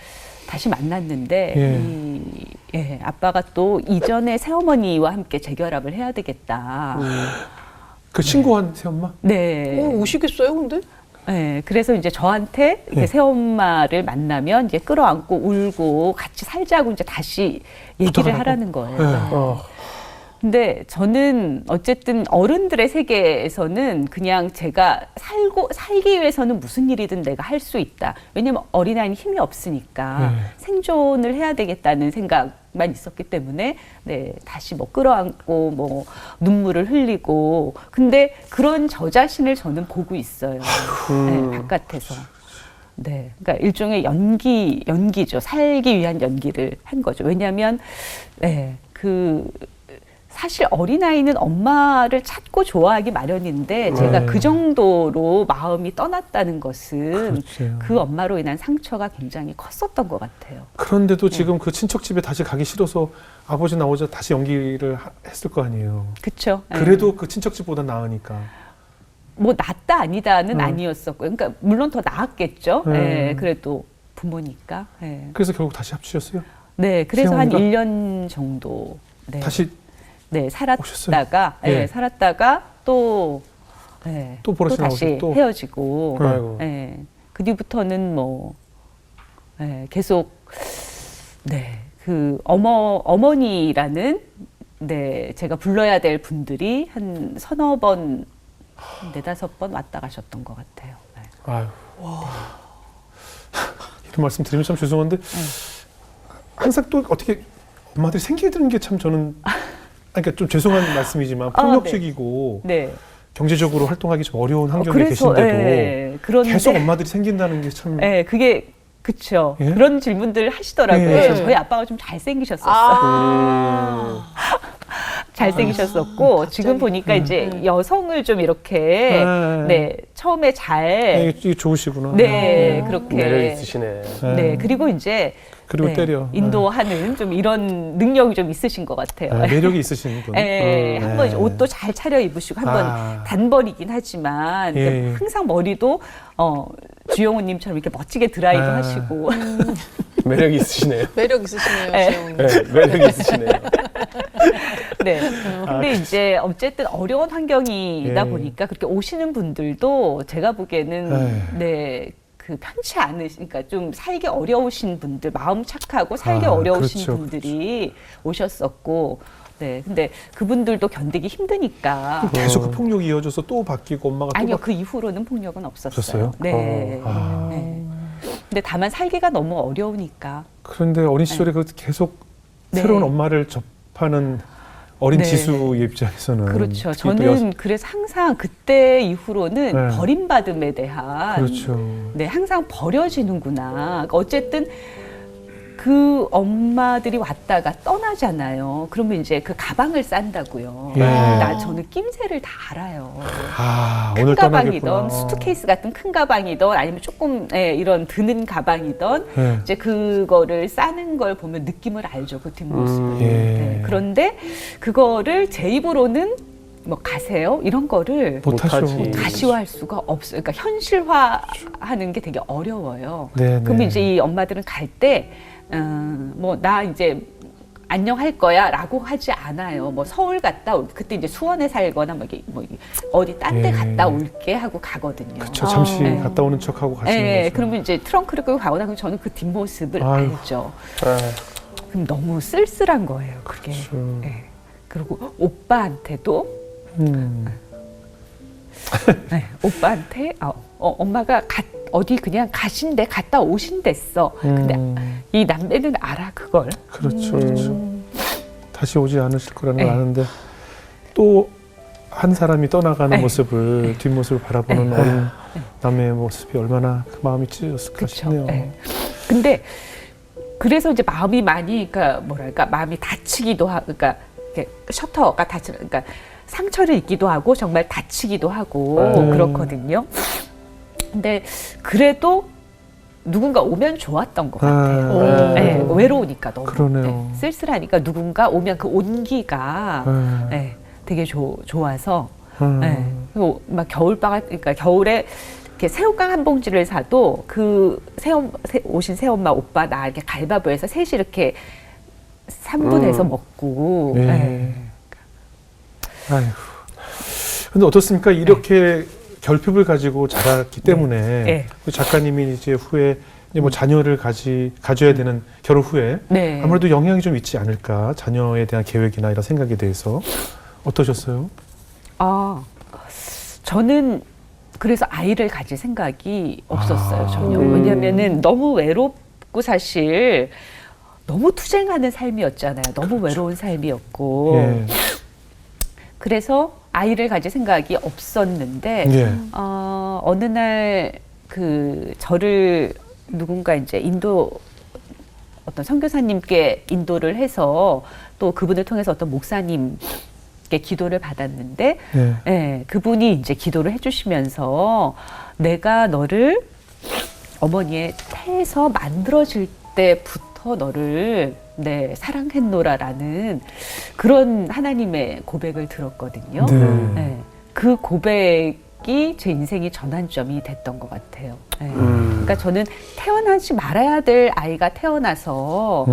다시 만났는데 아빠가 또 이전에 새어머니와 함께 재결합을 해야 되겠다. 그 신고한 새엄마? 네. 오시겠어요, 근데? 네, 그래서 이제 저한테 이렇게 새엄마를 만나면 이제 끌어안고 울고 같이 살자고 이제 다시 얘기를 하라는 거예요. 근데 저는 어쨌든 어른들의 세계에서는 그냥 제가 살기 위해서는 무슨 일이든 내가 할 수 있다. 왜냐면 어린아이는 힘이 없으니까 생존을 해야 되겠다는 생각만 있었기 때문에 네, 다시 뭐 끌어안고 뭐 눈물을 흘리고 근데 그런 저 자신을 저는 보고 있어요. 네, 바깥에서. 네, 그러니까 일종의 연기죠. 살기 위한 연기를 한 거죠. 왜냐하면 사실 어린아이는 엄마를 찾고 좋아하기 마련인데 제가 그 정도로 마음이 떠났다는 것은 그렇죠. 그 엄마로 인한 상처가 굉장히 컸었던 것 같아요. 그런데도 지금 그 친척집에 다시 가기 싫어서 아버지 나오자 다시 연기를 했을 거 아니에요. 그렇죠. 그래도 그 친척집보다 나으니까. 뭐 낫다 아니다는 아니었었고요. 그러니까 물론 더 나았겠죠. 그래도 부모니까. 그래서 결국 다시 합치셨어요? 네, 그래서 한 새어머니가? 1년 정도 다시 살았다가 예. 살았다가 또 버릇이 다시 나오고 또 헤어지고 아이고. 그 뒤부터는 뭐 계속 그 어머니라는 제가 불러야 될 분들이 한 서너 번, 한 4-5번 왔다 가셨던 것 같아요. 네. 아유. 이런 말씀 드리면 참 죄송한데 항상 또 어떻게 엄마들이 생기드는 게 참 저는 그러니까 좀 죄송한 말씀이지만 폭력적이고 네. 경제적으로 활동하기 좀 어려운 환경에 그래서, 계신데도 그런데 계속 엄마들이 생긴다는 게 참 그게 그쵸. 예? 그런 질문들 하시더라고요. 예. 저희 아빠가 좀 잘생기셨었어요. 아. 잘생기셨었고 지금 보니까 이제 여성을 좀 이렇게 네 처음에 잘 이게 좋으시구나. 네, 그렇게. 매력 있으시네. 네, 그리고 이제 그리고 네, 때려. 인도하는 좀 이런 능력이 좀 있으신 것 같아요. 매력이 있으신 분. 예, 한번 이제 옷도 잘 차려 입으시고 한번 아. 단벌이긴 하지만 예. 항상 머리도 주영우님처럼 이렇게 멋지게 드라이브 아. 하시고 매력이 있으시네요. 매력 있으시네요, 네. 지영님. 네, 매력이 있으시네요. 네. 근데 이제 어쨌든 어려운 환경이다 예. 보니까 그렇게 오시는 분들도 제가 보기에는 에이. 네. 그 편치 않으시니까 좀 살기 어려우신 분들, 마음 착하고 살기 아, 어려우신 그렇죠, 분들이 오셨었고, 네, 근데 그분들도 견디기 힘드니까. 계속 그 폭력이 이어져서 또 바뀌고 엄마가 또 아니요, 그 이후로는 폭력은 없었어요. 없었어요? 네. 아. 네. 근데 다만 살기가 너무 어려우니까. 그런데 어린 시절에 그 계속 네. 새로운 엄마를 접하는 어린 네. 지수의 입장에서는 그렇죠. 특히 또 저는 그래서 항상 그때 이후로는 네. 버림받음에 대한 그렇죠. 네, 항상 버려지는구나. 어쨌든 그 엄마들이 왔다가 떠나잖아요. 그러면 이제 그 가방을 싼다고요. 예. 저는 낌새를 다 알아요. 아, 큰 오늘 가방이든 떠나겠구나. 수트케이스 같은 큰 가방이든 아니면 조금 이런 드는 가방이든 예. 이제 그거를 싸는 걸 보면 느낌을 알죠. 그 뒷모습을. 예. 네, 그런데 그거를 제 입으로는 뭐 가세요? 이런 거를 못하죠. 못하지. 가시화할 수가 없어요. 그러니까 현실화하는 게 되게 어려워요. 네, 그러면 네. 이제 이 엄마들은 갈 때, 뭐, 나 이제 안녕 할 거야 라고 하지 않아요. 뭐 서울 갔다 그때 이제 수원에 살거나 뭐 어디 딴 데 예. 갔다 올게 하고 가거든요. 그렇죠. 잠시 네. 갔다 오는 척하고 가시는 예, 거죠. 그러면 이제 트렁크를 끌고 가거나 그럼 저는 그 뒷모습을 아유. 알죠. 아, 그럼 너무 쓸쓸한 거예요, 그게. 그렇죠. 예. 그리고 오빠한테도 네, 오빠한테 엄마가 어디 그냥 가신대 갔다 오신댔어. 근데 이 남매는 알아 그걸. 그렇죠. 그렇죠. 다시 오지 않으실 거라는 걸 네. 아는데 또 한 사람이 떠나가는 네. 모습을 뒷모습을 바라보는 네. 어린 남의 모습이 얼마나 그 마음이 찢었을까 그렇죠. 싶네요. 근데 그래서 이제 마음이 많이 그러니까 뭐랄까 마음이 다치기도 하고 그러니까 이렇게 셔터가 다치 그러니까 상처를 입기도 하고 정말 다치기도 하고 그렇거든요. 근데 그래도 누군가 오면 좋았던 것 같아요. 네, 외로우니까 너무 그러네요. 네, 쓸쓸하니까 누군가 오면 그 온기가 네, 되게 좋아서 네, 그리고 막 겨울방학 그러니까 겨울에 이렇게 새우깡 한 봉지를 사도 그 오신 새엄마 오빠 나 이렇게 갈바보에서 셋이 이렇게 3분해서 먹고 네. 네. 아이고. 근데 어떻습니까? 이렇게 결핍을 가지고 자랐기 때문에 네. 그 작가님이 이제 후에 이제 뭐 자녀를 가져야 되는 결혼 후에 네. 아무래도 영향이 좀 있지 않을까? 자녀에 대한 계획이나 이런 생각에 대해서 어떠셨어요? 저는 그래서 아이를 가질 생각이 없었어요, 전혀. 네. 왜냐면은 너무 외롭고 사실 너무 투쟁하는 삶이었잖아요. 너무 외로운 삶이었고. 예. 그래서 아이를 가질 생각이 없었는데, 예. 어느 날 저를 누군가 이제 어떤 선교사님께 인도를 해서 또 그분을 통해서 어떤 목사님께 기도를 받았는데, 예. 네, 그분이 이제 기도를 해주시면서 내가 너를 어머니의 태에서 만들어질 때부터 너를 사랑했노라라는 그런 하나님의 고백을 들었거든요. 네. 네, 그 고백이 제 인생의 전환점이 됐던 것 같아요. 네. 그러니까 저는 태어나지 말아야 될 아이가 태어나서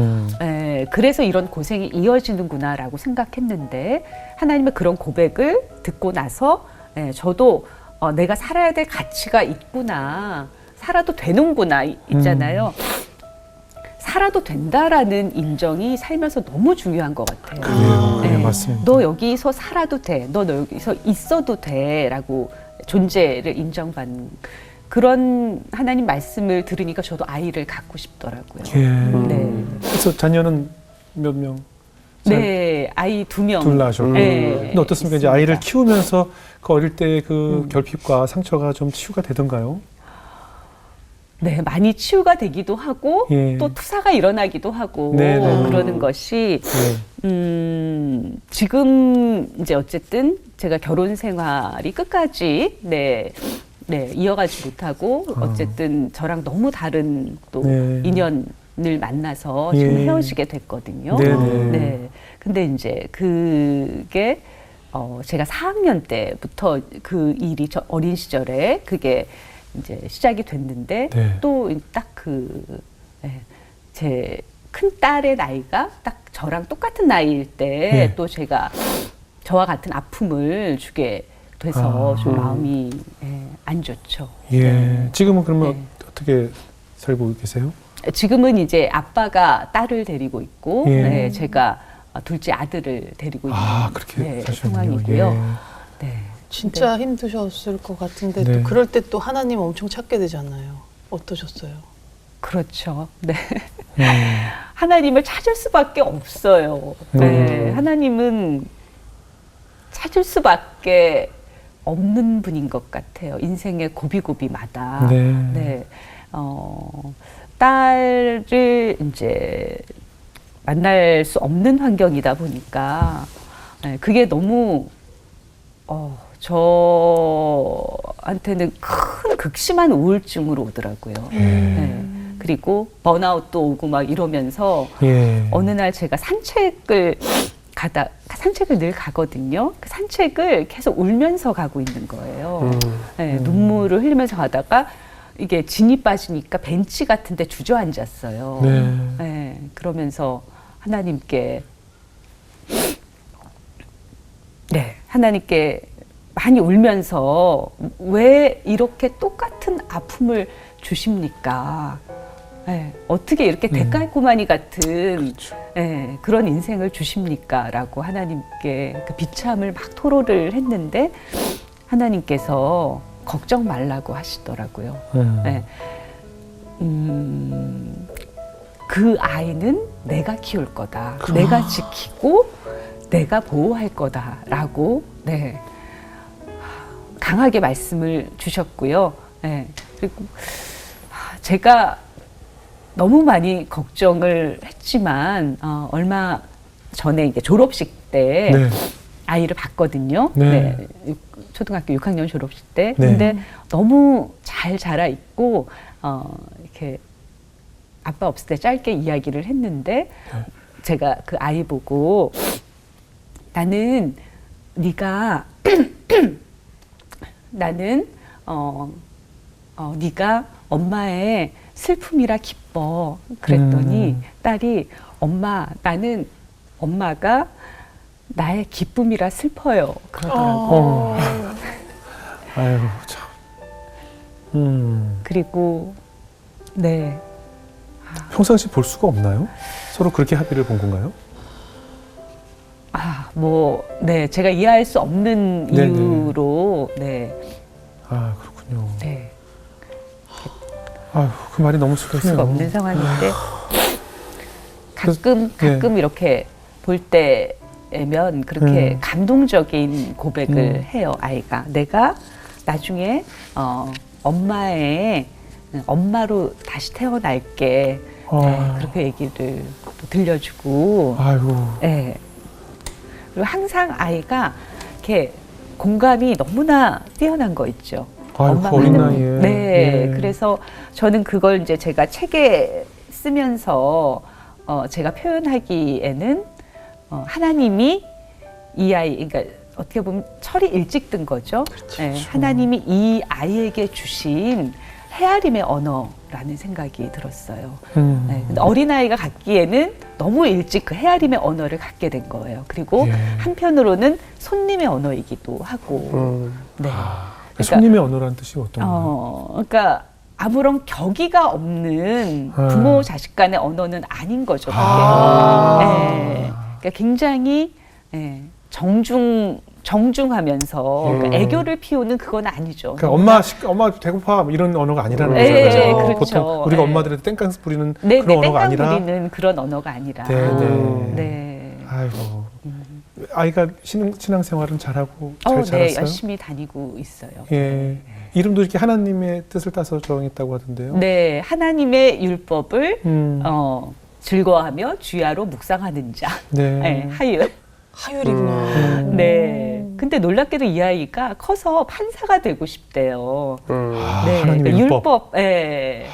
그래서 이런 고생이 이어지는구나라고 생각했는데 하나님의 그런 고백을 듣고 나서 저도 내가 살아야 될 가치가 있구나, 살아도 되는구나 있잖아요. 살아도 된다라는 인정이 살면서 너무 중요한 것 같아요. 그래요. 네, 맞습니다. 너 여기서 살아도 돼, 너 여기서 있어도 돼라고 존재를 인정받는 그런 하나님 말씀을 들으니까 저도 아이를 갖고 싶더라고요. 예. 네. 그래서 자녀는 몇 명? 네, 아이 2명. 둘 낳으셨고. 네, 근데 어떻습니까? 이제 있습니다. 아이를 키우면서 그 어릴 때 그 결핍과 상처가 좀 치유가 되던가요? 네, 많이 치유가 되기도 하고 예. 또 투사가 일어나기도 하고 네, 네. 그러는 것이 네. 지금 이제 어쨌든 제가 결혼 생활이 끝까지 이어가지 못하고 어쨌든 저랑 너무 다른 또 네. 인연을 만나서 지금 예. 헤어지게 됐거든요. 네, 네. 네. 근데 이제 그게 제가 4학년 때부터 그 일이 어린 시절에 그게 이제 시작이 됐는데 네. 또 딱 제 큰 딸의 나이가 딱 저랑 똑같은 나이일 때 또 네. 제가 저와 같은 아픔을 주게 돼서 좀 마음이 안 좋죠. 예. 지금은 그러면 네. 어떻게 살고 계세요? 지금은 이제 아빠가 딸을 데리고 있고 예. 제가 둘째 아들을 데리고 있는 그렇게 사시는군요. 상황이고요. 예. 네. 진짜 힘드셨을 것 같은데 네. 또 그럴 때 또 하나님 엄청 찾게 되잖아요. 어떠셨어요? 그렇죠. 네. 음. 하나님을 찾을 수밖에 없어요. 네. 하나님은 찾을 수밖에 없는 분인 것 같아요. 인생의 고비고비마다. 네. 네. 딸을 이제 만날 수 없는 환경이다 보니까 그게 너무 저한테는 큰 극심한 우울증으로 오더라고요. 네. 그리고 번아웃도 오고 막 이러면서 예. 어느 날 제가 산책을 늘 가거든요. 그 산책을 계속 울면서 가고 있는 거예요. 네, 눈물을 흘리면서 가다가 이게 진이 빠지니까 벤치 같은 데 주저앉았어요. 네. 네, 그러면서 하나님께 많이 울면서 왜 이렇게 똑같은 아픔을 주십니까? 네, 어떻게 이렇게 대깔꼬마니 같은 그런 인생을 주십니까? 라고 하나님께 그 비참을 막 토로를 했는데 하나님께서 걱정 말라고 하시더라고요. 네. 그 아이는 내가 키울 거다. 내가 지키고 내가 보호할 거다라고 강하게 말씀을 주셨고요. 그리고 제가 너무 많이 걱정을 했지만 얼마 전에 이제 졸업식 때 네. 아이를 봤거든요. 네. 초등학교 6학년 졸업식 때. 네. 근데 너무 잘 자라 있고 이렇게 아빠 없을 때 짧게 이야기를 했는데 제가 그 아이 보고 나는 네가 네가 엄마의 슬픔이라 기뻐. 그랬더니 딸이 엄마, 엄마가 나의 기쁨이라 슬퍼요. 그러더라고요. 아이고 참. 그리고 평상시 볼 수가 없나요? 서로 그렇게 합의를 본 건가요? 제가 이해할 수 없는 네네. 이유로 아 그렇군요. 네. 아유 그 말이 너무 볼 슬프네요. 수가 없는 상황인데 가끔 이렇게 볼 때면 그렇게 감동적인 고백을 해요. 아이가 내가 나중에 엄마로 다시 태어날게. 그렇게 얘기를 또 들려주고. 아이고. 네. 그리고 항상 아이가 이렇게 공감이 너무나 뛰어난 거 있죠. 아이고, 어린 나이에. 네. 예. 그래서 저는 그걸 이제 제가 책에 쓰면서 제가 표현하기에는 하나님이 이 아이, 그러니까 어떻게 보면 철이 일찍 든 거죠. 그렇죠. 네, 하나님이 이 아이에게 주신 헤아림의 언어라는 생각이 들었어요. 네, 근데 어린아이가 갖기에는 너무 일찍 그 헤아림의 언어를 갖게 된 거예요. 그리고 예. 한편으로는 손님의 언어이기도 하고. 네. 그러니까 손님의 언어라는 뜻이 어떤 거예요? 그러니까 아무런 격의가 없는 부모 자식 간의 언어는 아닌 거죠. 그게. 네. 그러니까 굉장히 정중하면서 그러니까 애교를 피우는 그건 아니죠. 그러니까 엄마 배고파 이런 언어가 아니라는 네, 거죠. 네, 그렇죠. 보통 우리가 엄마들한테 땡깡스 부리는 네, 그런 언어가 땡깡 아니라. 부리는 그런 언어가 아니라. 네. 아이고. 아이가 신앙생활은 잘하고 잘 자랐어요? 네, 열심히 다니고 있어요. 예. 이름도 이렇게 하나님의 뜻을 따서 정했다고 하던데요. 네, 하나님의 율법을 음. 즐거워하며 주야로 묵상하는 자. 네. 네, 하율. 하율이구나. 네. 근데 놀랍게도 이 아이가 커서 판사가 되고 싶대요. 아, 네, 하나님의 그러니까 율법. 네.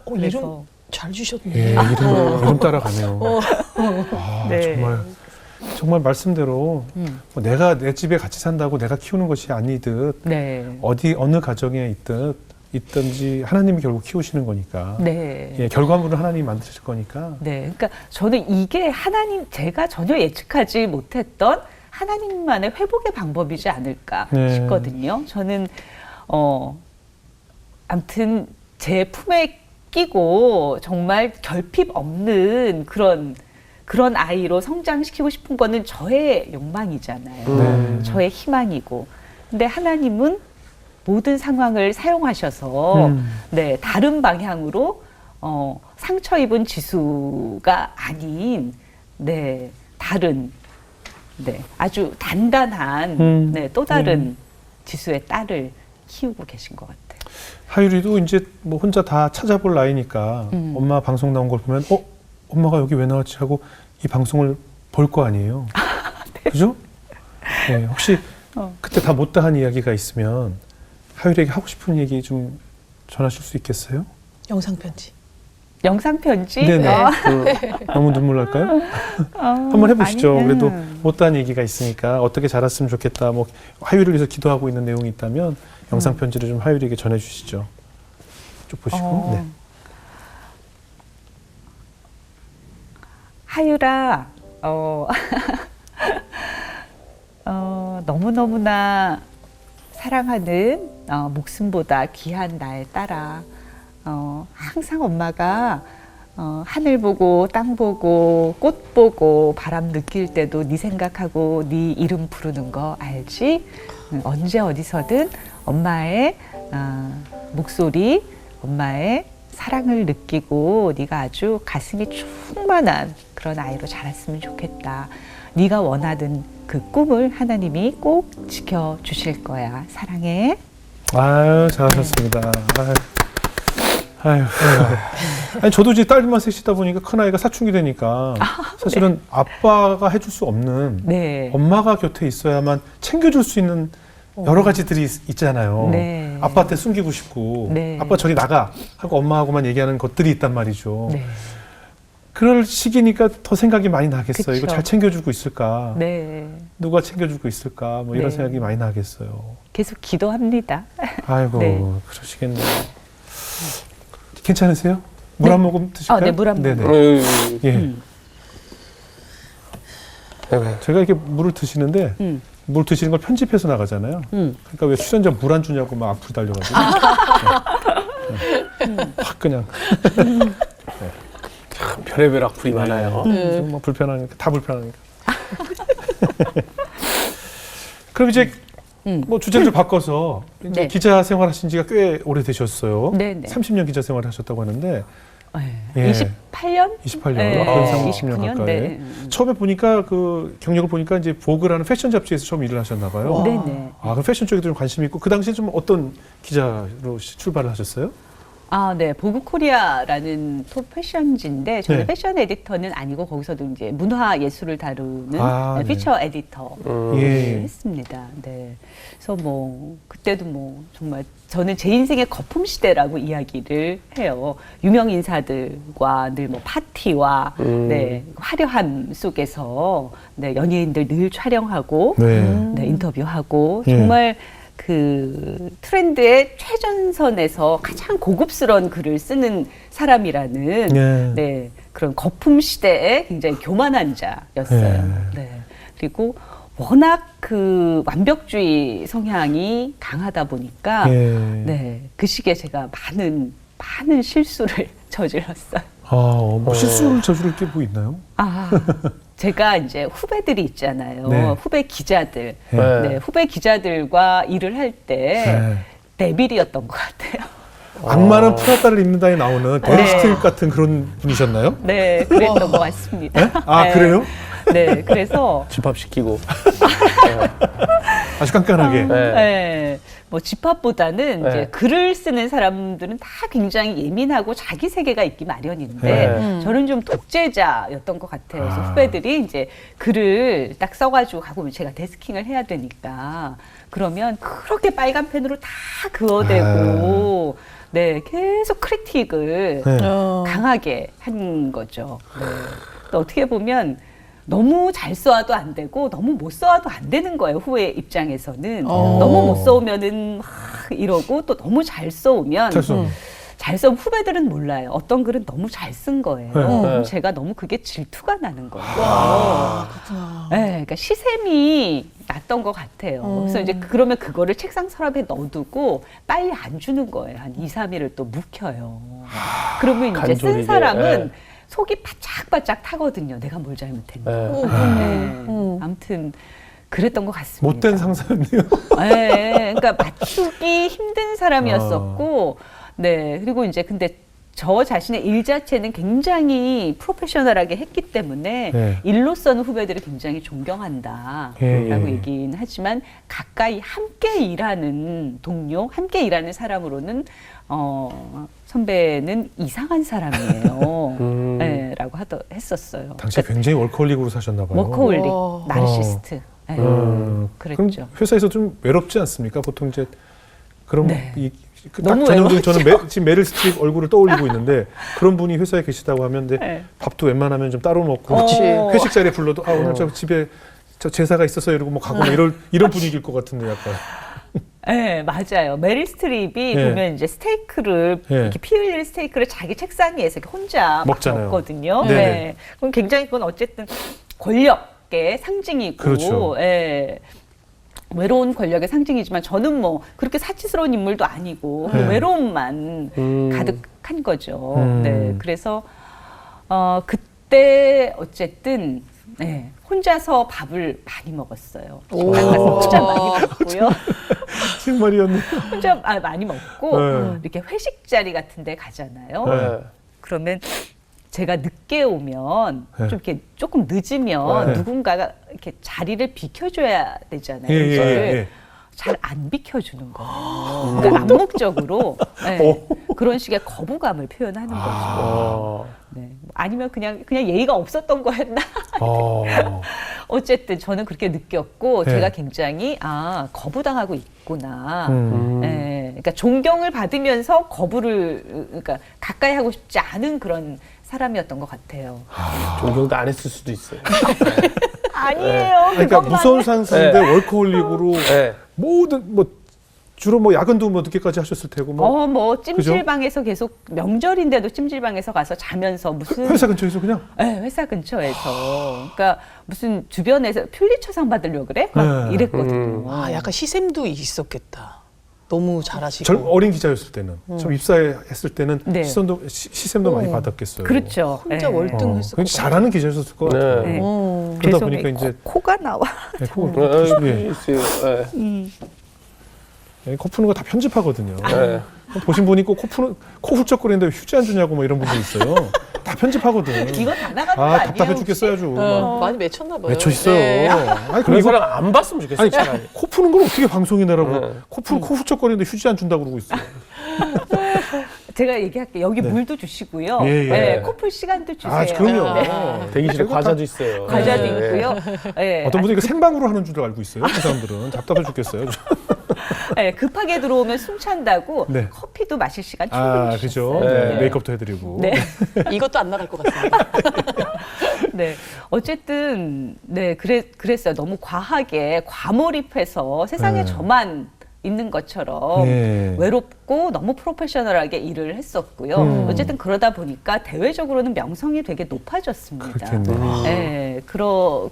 이름 그래서 잘 주셨네. 예, 이름 따라가네요. 아, 네. 정말 말씀대로 뭐 내가 내 집에 같이 산다고 내가 키우는 것이 아니듯 네. 어느 가정에 있든지 하나님이 결국 키우시는 거니까. 네. 예, 결과물은 하나님이 만드실 거니까. 네. 그러니까 저는 이게 제가 전혀 예측하지 못했던 하나님만의 회복의 방법이지 않을까 네. 싶거든요. 저는 아무튼 제 품에 끼고 정말 결핍 없는 그런 아이로 성장시키고 싶은 거는 저의 욕망이잖아요. 네. 저의 희망이고. 근데 하나님은 모든 상황을 사용하셔서 네, 다른 방향으로 상처 입은 지수가 아닌 네, 다른 네, 아주 단단한 네, 또 다른 지수의 딸을 키우고 계신 것 같아요. 하율이도 이제 뭐 혼자 다 찾아볼 나이니까 엄마 방송 나온 걸 보면 엄마가 여기 왜 나왔지 하고 이 방송을 볼 거 아니에요. 네. 그죠? 네, 혹시 그때 다 못다한 이야기가 있으면 하율에게 하고 싶은 얘기 좀 전하실 수 있겠어요? 영상 편지. 영상 편지? 네네. 너무 눈물 날까요? 한번 해보시죠. 아니면- 그래도 못다한 얘기가 있으니까 어떻게 자랐으면 좋겠다. 뭐 하율을 위해서 기도하고 있는 내용이 있다면 영상 편지를 좀 하율에게 전해주시죠. 쭉 보시고. 네. 하율아, 너무너무나 사랑하는 목숨보다 귀한 나의 딸아, 항상 엄마가 하늘 보고 땅 보고 꽃 보고 바람 느낄 때도 네 생각하고 네 이름 부르는 거 알지? 언제 어디서든 엄마의 목소리, 엄마의 사랑을 느끼고 네가 아주 가슴이 충만한 그런 아이로 자랐으면 좋겠다. 네가 원하던 그 꿈을 하나님이 꼭 지켜주실 거야. 사랑해. 아유, 잘하셨습니다. 아유. 아니, 저도 이제 딸만 셋이다 보니까 큰아이가 사춘기 되니까 사실은 아빠가 해줄 수 없는 네. 엄마가 곁에 있어야만 챙겨줄 수 있는 여러 가지들이 있잖아요. 네. 아빠한테 숨기고 싶고 네. 아빠 저리 나가 하고 엄마하고만 얘기하는 것들이 있단 말이죠. 네. 그럴 시기니까 더 생각이 많이 나겠어요. 이거 그쵸. 잘 챙겨주고 있을까? 네. 누가 챙겨주고 있을까? 뭐 이런 네. 생각이 많이 나겠어요. 계속 기도합니다. 아이고, 네. 그러시겠네요. 괜찮으세요? 물 한 모금 드실까요? 네, 물 한 모금. 네네. 예. 네. 제가 이렇게 물을 드시는데 물 드시는 걸 편집해서 나가잖아요. 그러니까 왜 출연자 물 안 주냐고 막 앞으로 달려가지고 확 그냥 참 별의별 악플이 많아요. 뭐 불편하니까 다 불편하니까. 그럼 이제 뭐 주제를 바꿔서 이제 네. 기자 생활하신 지가 꽤 오래 되셨어요. 네네. 30년 기자 생활을 하셨다고 하는데 네. 예. 28년? 28년, 네. 거의 30년 29년? 가까이. 네. 처음에 보니까 그 경력을 보니까 이제 보그라는 패션 잡지에서 처음 일을 하셨나 봐요. 네네. 아, 그럼 패션 쪽에도 좀 관심이 있고 그 당시에 좀 어떤 기자로 출발을 하셨어요? 네. 보그코리아라는 톱 패션지인데 저는 네. 패션 에디터는 아니고 거기서도 이제 문화 예술을 다루는 네. 피처 에디터 예. 했습니다. 네. 그래서 뭐 그때도 뭐 정말 저는 제 인생의 거품 시대라고 이야기를 해요. 유명 인사들과 늘 뭐 파티와 네, 화려함 속에서 네, 연예인들 늘 촬영하고 네, 인터뷰하고 예. 정말 그 트렌드의 최전선에서 가장 고급스러운 글을 쓰는 사람이라는 예. 네, 그런 거품 시대에 굉장히 교만한 자였어요. 예. 네. 그리고 워낙 그 완벽주의 성향이 강하다 보니까 예. 네, 그 시기에 제가 많은 실수를 저질렀어요. 뭐 실수를 저지를 게 뭐 있나요? 제가 이제 후배들이 있잖아요. 네. 후배 기자들. 네. 네, 후배 기자들과 일을 할 때 네. 데빌이었던 것 같아요. 악마는 프라다를 입는다에 나오는 데일 스트립 같은 그런 분이셨나요? 네, 그랬던 것 같습니다. 네? 아, 네. 그래요? 네, 그래서 집합시키고. 아주 깐깐하게. 네. 네, 뭐 집합보다는 네. 이제 글을 쓰는 사람들은 다 굉장히 예민하고 자기 세계가 있기 마련인데 네. 저는 좀 독재자였던 것 같아요. 그래서 후배들이 이제 글을 딱 써가지고 가고 제가 데스킹을 해야 되니까 그러면 그렇게 빨간 펜으로 다 그어대고 네 계속 크리틱을 네. 강하게 한 거죠. 네. 또 어떻게 보면 너무 잘 써와도 안 되고 너무 못 써와도 안 되는 거예요. 후배 입장에서는 너무 못 써오면은 막 이러고 또 너무 잘 써오면 잘 써. 잘 써온 후배들은 몰라요. 어떤 글은 너무 잘 쓴 거예요. 네. 그럼 제가 너무 그게 질투가 나는 거예요. 그렇구나. 네, 그러니까 시샘이 났던 것 같아요. 그래서 이제 그러면 그거를 책상 서랍에 넣어두고 빨리 안 주는 거예요. 한 2, 3일을 또 묵혀요. 그러면 이제 간절히게, 쓴 사람은 네. 속이 바짝바짝 타거든요. 내가 뭘 잘못했나. 네. 네. 아무튼 그랬던 것 같습니다. 못된 상사였네요. 네, 그러니까 맞추기 힘든 사람이었었고, 네 그리고 이제 근데 저 자신의 일 자체는 굉장히 프로페셔널하게 했기 때문에 네. 일로서는 후배들을 굉장히 존경한다라고 예. 얘기는 하지만 가까이 함께 일하는 동료, 함께 일하는 사람으로는 선배는 이상한 사람이에요. 네, 라고 했었어요. 당시에 굉장히 월커홀릭으로 사셨나 봐요. 워커홀릭, 와. 나르시스트. 네, 그럼 그랬죠. 회사에서 좀 외롭지 않습니까? 보통 이제 그럼 네. 딱 너무 전형적인 외롭죠. 저는 지금 메릴 스트립 얼굴을 떠올리고 있는데 그런 분이 회사에 계시다고 하면 근데 네. 밥도 웬만하면 좀 따로 먹고 그렇지. 회식 자리에 불러도 오늘 저 집에 저 제사가 있어서 이러고 뭐 가고 뭐 이런 분위기일 것 같은데 약간. 네, 맞아요. 메릴 스트립이 예. 보면 이제 스테이크를 예. 이렇게 피 흘릴 스테이크를 자기 책상 위에서 이렇게 혼자 막 먹잖아요. 먹거든요. 네네. 네. 그럼 굉장히 그건 어쨌든 권력의 상징이고, 그렇죠. 예. 외로운 권력의 상징이지만 저는 뭐 그렇게 사치스러운 인물도 아니고 네. 외로움만 가득한 거죠. 음. 네, 그래서 그때 어쨌든 네, 혼자서 밥을 많이 먹었어요. 식당 가서 혼자 많이 먹고요. 정말이었네. 혼자 많이 먹고 네. 이렇게 회식 자리 같은데 가잖아요. 네. 그러면 제가 늦게 오면 네. 좀 이렇게 조금 늦으면 네. 누군가가 이렇게 자리를 비켜줘야 되잖아요. 예, 예, 그거를 예. 잘 안 비켜주는 거예요. 그러니까 암묵적으로 네, 그런 식의 거부감을 표현하는 거죠. 네. 아니면 그냥 예의가 없었던 거였나? 어쨌든 저는 그렇게 느꼈고 네. 제가 굉장히 거부당하고 있구나. 음. 네. 그러니까 존경을 받으면서 그러니까 가까이 하고 싶지 않은 그런 사람이었던 것 같아요. 존경도 안 했을 수도 있어요. 아니에요. 그러니까 그것만은- 무서운 상사인데 월커홀릭으로 네. 모든 뭐 주로 뭐 야근도 뭐 늦게까지 하셨을 테고 뭐 찜질방에서 계속 명절인데도 찜질방에서 가서 자면서 무슨 회사 근처에서 그냥 네, 회사 근처에서 그러니까 무슨 주변에서 퓰리처상 받으려고 그래? 막 네. 이랬거든요. 약간 시샘도 있었겠다. 너무 잘하시고. 어린 기자였을 때는 좀 입사했을 때는 네. 시샘도 많이 받았겠어요. 그렇죠. 혼자 네. 월등했을 것 굉장히 잘하는 기자였을 것 같아요. 네. 네. 그러다 계속 보니까 이제 코가 나와. 네, 코 네. 있어요. 네, 코 푸는 거 다 편집하거든요. 네. 보신 분이 꼭 코 훌쩍거리는데 휴지 안 주냐고 뭐 이런 분도 있어요. 다 편집하거든. 이거 다 나가는 거 아니에요? 답답해 죽겠어요 아주. 막 많이 맺혔나 봐요. 맺혀 있어요. 네. 아니 그런 그럼 이거 사람 안 봤으면 좋겠어요. 아니 차라리. 코 푸는 걸 어떻게 방송에 내라고 네. 코 훌쩍거리는데 휴지 안 준다고 그러고 있어요. 제가 얘기할게요. 여기 네. 물도 주시고요. 예, 예. 네, 코풀 시간도 주세요. 아 그럼요. 네. 대기실에 그거 과자도 있어요. 과자도 네. 있고요. 네. 어떤 분이 이거 생방으로 하는 줄 알고 있어요. 그 사람들은 답답해 죽겠어요. 네, 급하게 들어오면 숨 찬다고 네. 커피도 마실 시간 충분히 아 주셨어요. 그죠. 네. 네. 메이크업도 해드리고. 네. 이것도 안 나갈 것 같습니다. 네. 어쨌든 네 그랬어요. 너무 과하게 과몰입해서 세상에 네. 저만 있는 것처럼 네. 외롭고 너무 프로페셔널하게 일을 했었고요. 어쨌든 그러다 보니까 대외적으로는 명성이 되게 높아졌습니다. 그렇겠네요. 네,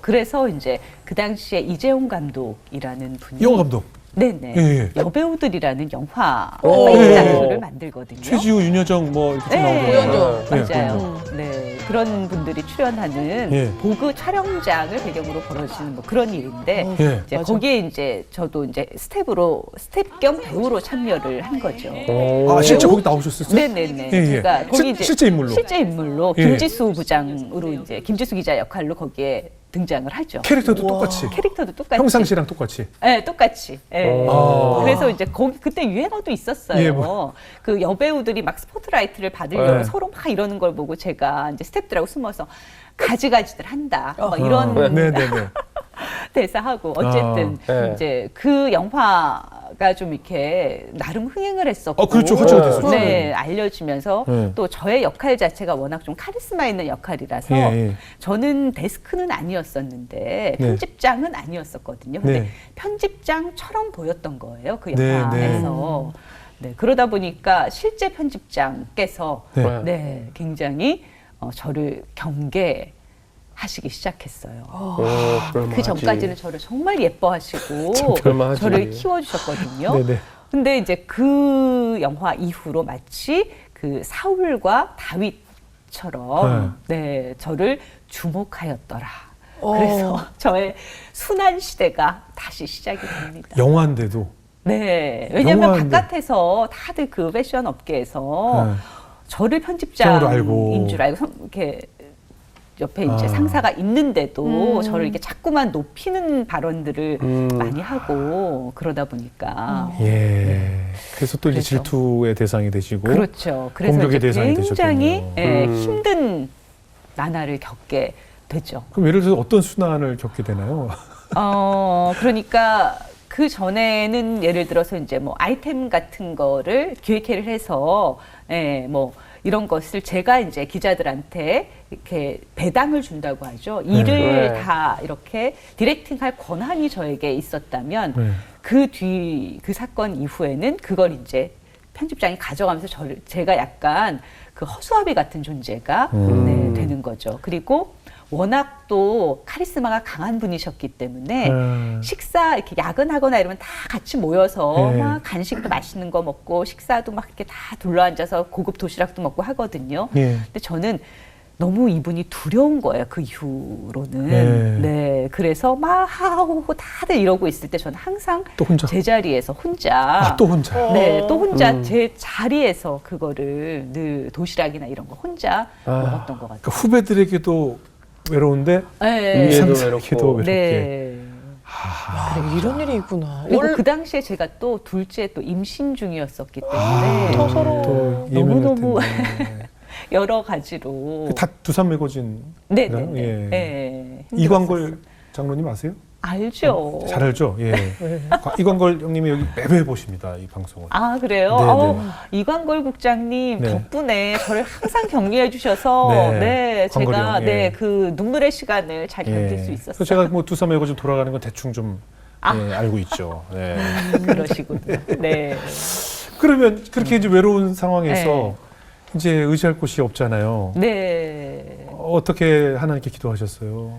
그래서 이제 그 당시에 이재용 감독이라는 분이 이용 감독. 네네 예, 예. 여배우들이라는 영화 오. 다큐를 만들거든요. 최지우, 윤여정 뭐 이렇게 좀 나오는 고현정. 네, 맞아요. 네, 그런 분들이 출연하는 예. 보그 촬영장을 배경으로 벌어지는 뭐 그런 일인데 예. 이제 맞아. 거기에 이제 저도 이제 스텝 겸 배우로 참여를 한 거죠. 아 실제 거기 나오셨었어요? 네네네. 예, 예. 제가 거기 이제 실제 인물로. 실제 인물로 예. 김지수 부장으로 이제 김지수 기자 역할로 거기에 등장을 하죠. 캐릭터도 똑같이. 캐릭터도 똑같이. 평상시랑 똑같이. 네, 똑같이. 네. 아. 그래서 이제 그때 유행어도 있었어요. 예, 뭐. 그 여배우들이 막 스포트라이트를 받으려고 네. 서로 막 이러는 걸 보고 제가 이제 스태프들하고 숨어서 가지가지들 한다. 막 이런 네네네. 대사하고 어쨌든 네. 이제 그 영화가 좀 이렇게 나름 흥행을 했었고, 그렇죠. 화제가 됐었죠. 네, 알려지면서 네. 또 저의 역할 자체가 워낙 좀 카리스마 있는 역할이라서 예. 저는 데스크는 아니었었는데 네. 편집장은 아니었었거든요. 근데 네. 편집장처럼 보였던 거예요. 그 네, 영화에서. 네, 그러다 보니까 실제 편집장께서 네. 네, 굉장히 저를 경계하시기 시작했어요. 그 전까지는 저를 정말 예뻐하시고 그럴만하지. 저를 키워주셨거든요. 네네. 근데 이제 그 영화 이후로 마치 그 사울과 다윗처럼 네, 저를 주목하였더라. 그래서 저의 순환 시대가 다시 시작이 됩니다. 영화인데도. 네, 왜냐하면 영화인데. 바깥에서 다들 그 패션 업계에서 네. 저를 정으로 알고. 편집장인 줄 알고 이렇게 옆에 이제 상사가 있는데도 저를 이렇게 자꾸만 높이는 발언들을 많이 하고 그러다 보니까 예. 그래서 또 이제 그래서. 질투의 대상이 되시고. 그렇죠. 그래서 공격의 이제 대상이 굉장히 되셨군요. 예, 힘든 나날을 겪게 되죠. 그럼 예를 들어서 어떤 순환을 겪게 되나요? 그러니까 그 전에는 예를 들어서 이제 뭐 아이템 같은 거를 기획회를 해서 뭐 이런 것을 제가 이제 기자들한테 이렇게 배당을 준다고 하죠. 일을 네. 다 이렇게 디렉팅할 권한이 저에게 있었다면 네. 그 사건 이후에는 그걸 이제 편집장이 가져가면서 제가 약간 그 허수아비 같은 존재가 네, 되는 거죠. 그리고 워낙 또 카리스마가 강한 분이셨기 때문에 식사 이렇게 야근하거나 이러면 다 같이 모여서 네. 막 간식도 맛있는 거 먹고 식사도 막 이렇게 다 둘러앉아서 고급 도시락도 먹고 하거든요. 예. 근데 저는 너무 이분이 두려운 거예요. 그 이후로는. 네. 그래서 막 하고 다들 이러고 있을 때 저는 항상 또 혼자. 제 자리에서 혼자 또 혼자. 네, 또 혼자 제 자리에서 그거를 늘 도시락이나 이런 거 혼자 먹었던 것 같아요. 그러니까 후배들에게도 외로운데 네. 위에도 상사에게도 외롭고. 외롭게. 네. 그래, 이런 일이 있구나. 그리고 그 당시에 제가 또 둘째 또 임신 중이었었기 때문에 더 서로 또 너무너무 예민할 텐데. 여러 가지로 다 두산 매거진. 네네네. 예. 네. 이광걸 장로님 아세요? 알죠. 잘 알죠. 예. 이광걸 형님이 여기 매회 보십니다. 이 방송을. 아 그래요? 네네. 이광걸 국장님 네. 덕분에 저를 항상 격려해 주셔서 네. 네, 광걸이 제가 형, 예. 네, 그 눈물의 시간을 잘 견딜 수 그래서 있었어요. 제가 뭐 두산 매거진 돌아가는 건 대충 좀 예, 알고 있죠. 네. 그러시군요. 네. 그러면 그렇게 이제 외로운 상황에서 네. 이제 의지할 곳이 없잖아요. 네. 어떻게 하나님께 기도하셨어요?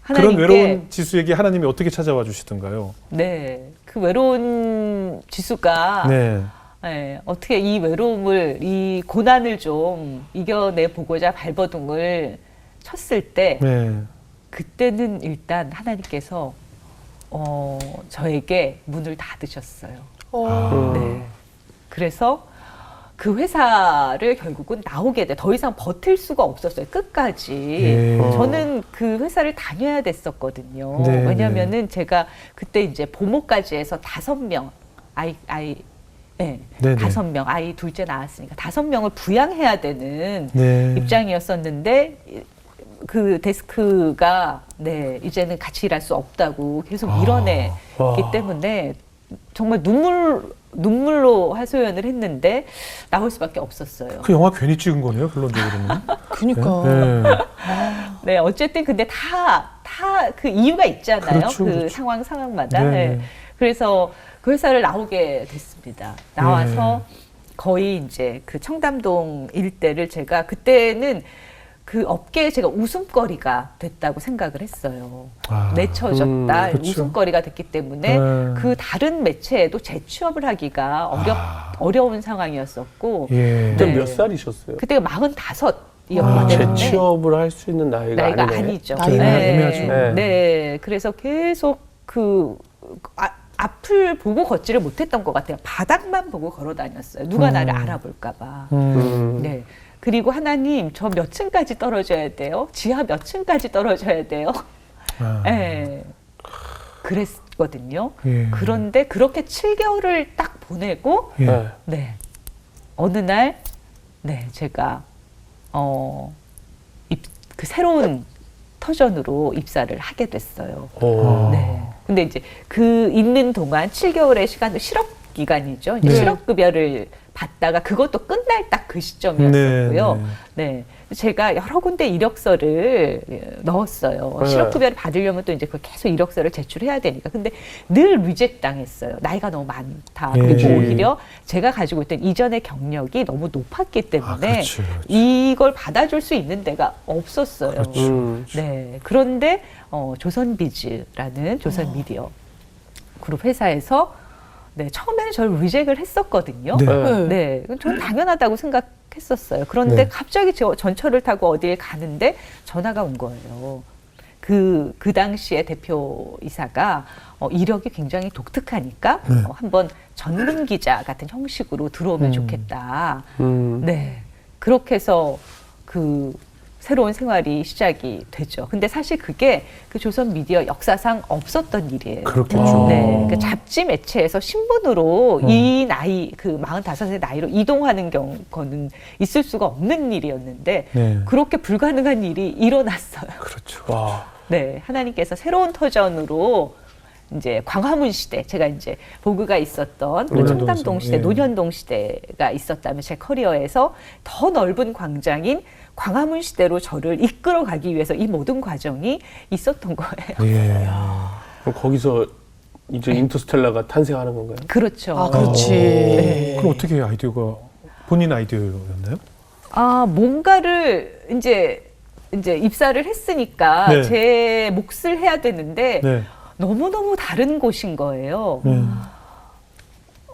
그런 하나님께 외로운 지수에게 하나님이 어떻게 찾아와 주시던가요? 네. 그 외로운 지수가 네. 네, 어떻게 이 외로움을, 이 고난을 좀 이겨내 보고자 발버둥을 쳤을 때, 네. 그때는 일단 하나님께서 저에게 문을 닫으셨어요. 네. 그래서 그 회사를 결국은 나오게 돼. 더 이상 버틸 수가 없었어요. 끝까지. 예. 저는 그 회사를 다녀야 됐었거든요. 네, 왜냐면은 제가 그때 이제 보모까지 해서 5명, 네, 네네. 5명, 아이 둘째 낳았으니까 5명을 부양해야 되는 네. 입장이었었는데, 그 데스크가 네 이제는 같이 일할 수 없다고 계속 밀어내기 때문에 정말 눈물로 하소연을 했는데 나올 수밖에 없었어요. 그 영화 괜히 찍은 거네요, 결론적으로는. 그니까. 네. 네, 어쨌든 근데 다 그 이유가 있잖아요. 그렇죠, 그 그렇죠. 상황마다. 네. 네. 그래서 그 회사를 나오게 됐습니다. 나와서 거의 이제 그 청담동 일대를 제가 그때는 그 업계에 제가 웃음거리가 됐다고 생각을 했어요. 내쳐졌다. 그렇죠. 웃음거리가 됐기 때문에 그 다른 매체에도 재취업을 하기가 어려운 상황이었었고 예. 그때 네. 몇 살이셨어요? 그때가 45이었기 때문에 재취업을 할 수 있는 나이가 아니네. 아니죠. 나이가 애매하죠. 네. 그래서 계속 그 앞을 보고 걷지를 못했던 것 같아요. 바닥만 보고 걸어 다녔어요. 누가 나를 알아볼까 봐. 네. 그리고 하나님, 저 몇 층까지 떨어져야 돼요? 지하 몇 층까지 떨어져야 돼요? 네. 그랬거든요. 예. 그런데 그렇게 7개월을 딱 보내고 예. 네. 어느 날 제가 그 새로운 터전으로 입사를 하게 됐어요. 네. 근데 이제 그 있는 동안 7개월의 시간도 실업 기간이죠. 이제 네. 실업급여를 받다가 그것도 끝날 딱 그 시점이었었고요. 네. 제가 여러 군데 이력서를 넣었어요. 네. 실업급여를 받으려면 또 이제 계속 이력서를 제출해야 되니까. 근데 늘 리젝 당했어요. 나이가 너무 많다. 예. 그리고 오히려 제가 가지고 있던 이전의 경력이 너무 높았기 때문에 그렇죠, 그렇죠. 이걸 받아줄 수 있는 데가 없었어요. 그렇죠. 네. 그런데 조선비즈라는 조선 미디어 그룹 회사에서 처음에는 저를 리젝을 했었거든요. 네. 네, 저는 당연하다고 생각했었어요. 그런데 네. 갑자기 전철을 타고 어디에 가는데 전화가 온 거예요. 그 당시에 대표이사가 이력이 굉장히 독특하니까 한번 전문 기자 같은 형식으로 들어오면 좋겠다. 네, 그렇게 해서 그 새로운 생활이 시작이 되죠. 근데 사실 그게 그 조선 미디어 역사상 없었던 일이에요. 그렇겠죠. 네, 그 잡지 매체에서 신분으로 이 나이, 그 45세 나이로 이동하는 경우는 있을 수가 없는 일이었는데 네. 그렇게 불가능한 일이 일어났어요. 그렇죠. 와. 네, 하나님께서 새로운 터전으로 이제 광화문 시대, 제가 이제 보그가 있었던 그 노년동 청담동 시대, 예. 노년동 시대가 있었다면 제 커리어에서 더 넓은 광장인 광화문 시대로 저를 이끌어가기 위해서 이 모든 과정이 있었던 거예요. 예. 그럼 거기서 이제 인터스텔라가 탄생하는 건가요? 그렇죠. 아, 그렇지. 네. 그럼 어떻게 아이디어가 본인 아이디어였나요? 뭔가를 이제 입사를 했으니까 네. 제 몫을 해야 되는데 네. 너무너무 다른 곳인 거예요. 네.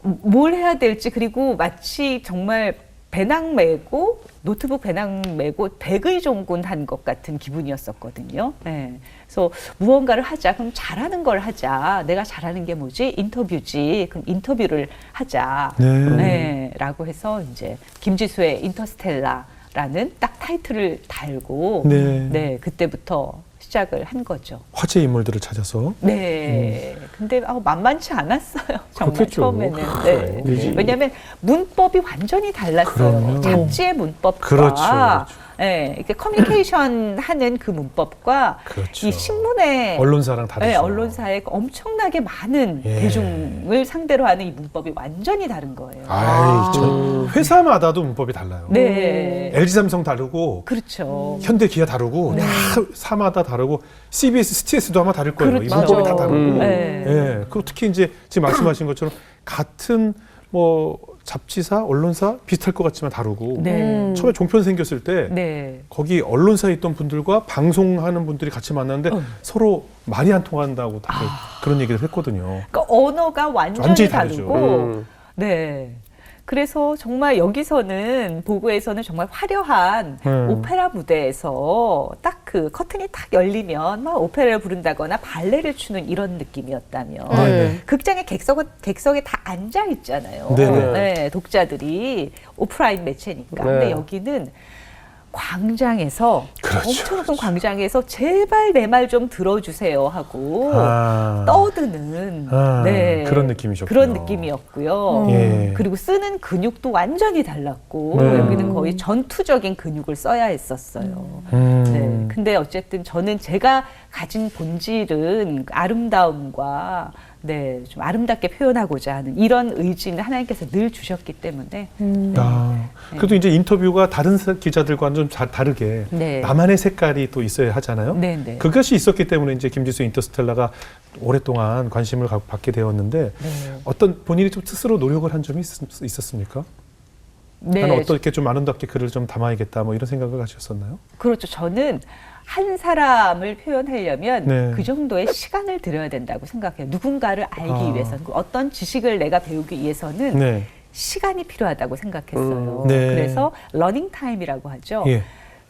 뭘 해야 될지, 그리고 마치 정말 배낭 메고 노트북 배낭 메고 백의종군 한 것 같은 기분이었었거든요. 네. 그래서 무언가를 하자. 그럼 잘하는 걸 하자. 내가 잘하는 게 뭐지? 인터뷰지. 그럼 인터뷰를 하자. 네. 라고 해서 이제 김지수의 인터스텔라라는 딱 타이틀을 달고 네. 그때부터 시작을 한 거죠. 화제 인물들을 찾아서. 네. 근데 만만치 않았어요. 정말 그렇겠죠. 처음에는. 네. 그렇지. 왜냐하면 문법이 완전히 달랐어요. 그럼요. 잡지의 문법과 그렇죠. 네, 이렇게 커뮤니케이션 하는 그 문법과 그렇죠. 이 신문의 언론사랑 다르죠. 네, 언론사의 엄청나게 많은 예. 대중을 상대로 하는 이 문법이 완전히 다른 거예요. 저 회사마다도 문법이 달라요. 네. LG 삼성 다르고 그렇죠. 현대 기아 다르고 다 사마다 다르고 CBS, STS도 아마 다를 거예요. 이 그렇죠. 문법이 다 다르고. 네. 예. 그리고 특히 이제 지금 말씀하신 것처럼 같은 뭐 잡지사, 언론사 비슷할 것 같지만 다르고. 네. 처음에 종편 생겼을 때 네. 거기 언론사에 있던 분들과 방송하는 분들이 같이 만났는데 서로 말이 안 통한다고 다들 그런 얘기를 했거든요. 그러니까 언어가 완전히 완전히 다르죠. 다르고, 네. 그래서 정말 여기서는 보고에서는 정말 화려한 오페라 무대에서 딱 그 커튼이 딱 열리면 막 오페라를 부른다거나 발레를 추는 이런 느낌이었다면 극장의 객석에 다 앉아 있잖아요. 네네. 네, 독자들이 오프라인 매체니까. 네. 근데 여기는 광장에서 그렇죠, 엄청 큰 광장에서 제발 내 말 좀 들어주세요 하고 떠드는 그런 느낌이셨군요. 그런 느낌이었고요. 예. 그리고 쓰는 근육도 완전히 달랐고 네. 여기는 거의 전투적인 근육을 써야 했었어요. 네. 근데 어쨌든 저는 제가 가진 본질은 아름다움과 좀 아름답게 표현하고자 하는 이런 의지는 하나님께서 늘 주셨기 때문에 그래도 이제 인터뷰가 다른 기자들과는 좀 다르게 나만의 색깔이 또 있어야 하잖아요. 네. 그것이 있었기 때문에 이제 김지수 인터스텔라가 오랫동안 관심을 받게 되었는데 어떤 본인이 좀 스스로 노력을 한 점이 있었습니까? 나는 어떻게 좀 아름답게 글을 좀 담아야겠다 뭐 이런 생각을 하셨었나요? 그렇죠. 저는 한 사람을 표현하려면 네. 그 정도의 시간을 들여야 된다고 생각해요. 누군가를 알기 위해서는 어떤 지식을 내가 배우기 위해서는 시간이 필요하다고 생각했어요. 네. 그래서 러닝 타임이라고 하죠. 예.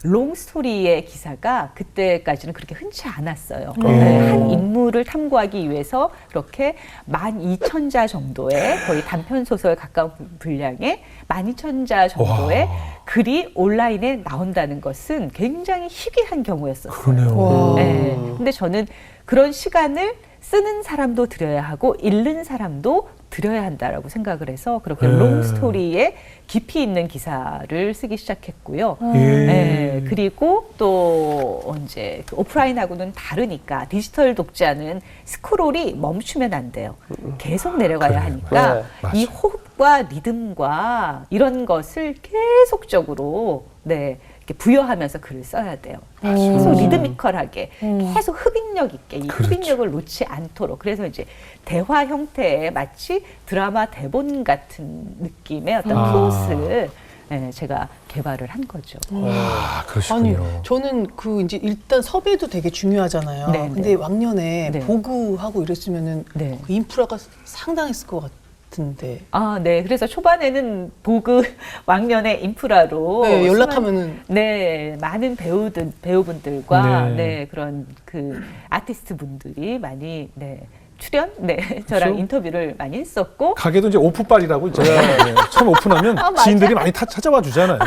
롱스토리의 기사가 그때까지는 그렇게 흔치 않았어요. 네. 네, 한 인물을 탐구하기 위해서 그렇게 12,000자 정도의 거의 단편소설 가까운 분량의 12,000자 정도의 글이 온라인에 나온다는 것은 굉장히 희귀한 경우였었어요. 그러네요. 와. 네. 근데 저는 그런 시간을 쓰는 사람도 들여야 하고 읽는 사람도 들여야 한다라고 생각을 해서 그렇게 네. 롱스토리에 깊이 있는 기사를 쓰기 시작했고요. 예. 네, 그리고 또 이제 그 오프라인하고는 다르니까 디지털 독자는 스크롤이 멈추면 안 돼요. 계속 내려가야 그래요. 하니까 네. 이 맞아. 호흡과 리듬과 이런 것을 계속적으로 이렇게 부여하면서 글을 써야 돼요. 계속 리드미컬하게, 계속 흡입력 있게 이 그렇죠. 흡입력을 놓지 않도록. 그래서 이제 대화 형태의 마치 드라마 대본 같은 느낌의 어떤 플롯을 제가 개발을 한 거죠. 아, 아니, 그러시군요. 저는 그 이제 일단 섭외도 되게 중요하잖아요. 네, 근데 네. 왕년에 네. 보그하고 이랬으면은 네. 그 인프라가 상당했을 것 같은데. 아, 네. 그래서 초반에는 보그 왕년의 인프라로 네, 연락하면은 네, 많은 배우분들과 네. 네, 그런 그 아티스트 분들이 많이 출연, 저랑 그렇죠. 인터뷰를 많이 했었고 가게도 이제 오픈빨이라고 있잖아요. 네. 처음 오픈하면 아, 맞아요. 지인들이 많이 찾아와 주잖아요.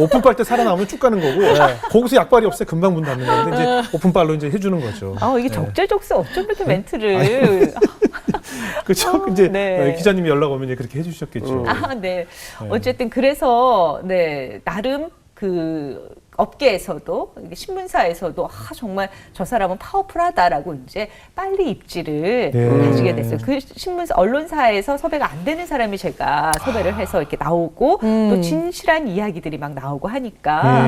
오픈빨 때 살아남으면 쭉 가는 거고 거기서 약발이 없어요. 금방 문 닫는 건데 이제 오픈빨로 이제 해주는 거죠. 이게 적재적소 어쩜 이렇게 멘트를 그렇죠. 이제 네. 기자님이 연락 오면 이제 그렇게 해주셨겠죠. 네. 어쨌든 그래서 나름 그 업계에서도 신문사에서도 정말 저 사람은 파워풀하다라고 이제 빨리 입지를 네. 가지게 됐어요. 그 신문사 언론사에서 섭외가 안 되는 사람이 제가 섭외를 해서 이렇게 나오고 또 진실한 이야기들이 막 나오고 하니까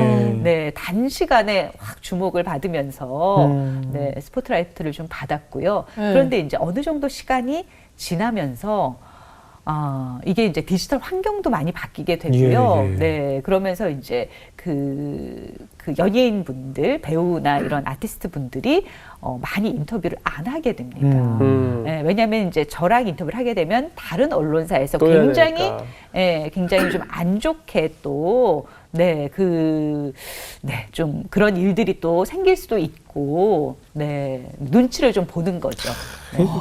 단시간에 확 주목을 받으면서 스포트라이트를 좀 받았고요. 그런데 이제 어느 정도 시간이 지나면서 이게 이제 디지털 환경도 많이 바뀌게 되고요. 예, 예. 네, 그러면서 이제 그 연예인 분들, 배우나 이런 아티스트 분들이 많이 인터뷰를 안 하게 됩니다. 네, 왜냐하면 이제 저랑 인터뷰를 하게 되면 다른 언론사에서 또 해야 굉장히, 되니까. 굉장히 좀 안 좋게 또, 좀 그런 일들이 또 생길 수도 있고, 눈치를 좀 보는 거죠.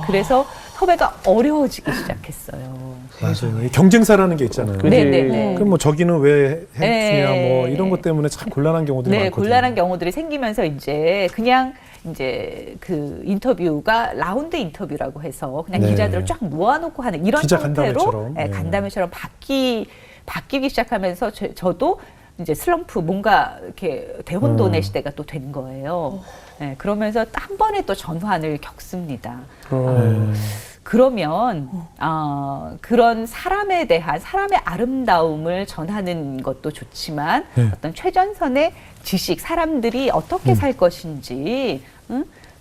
그래서 섭외가 어려워지기 시작했어요. 맞아요. 이 경쟁사라는 게 있잖아요. 그지. 네네네. 그럼 뭐 저기는 왜 했느냐 뭐 네. 이런 것 때문에 참 곤란한 경우들이 많거든요. 곤란한 경우들이 생기면서 이제 그냥 이제 그 인터뷰가 라운드 인터뷰라고 해서 그냥 네. 기자들을 쫙 모아놓고 하는 이런 기자 형태로 간담회처럼. 네. 간담회처럼 바뀌기 시작하면서 저도 이제 슬럼프 뭔가 이렇게 대혼돈의 시대가 또 된 거예요. 그러면서 한 번에 또 전환을 겪습니다. 그러면 그런 사람에 대한 사람의 아름다움을 전하는 것도 좋지만 어떤 최전선의 지식, 사람들이 어떻게 살 것인지,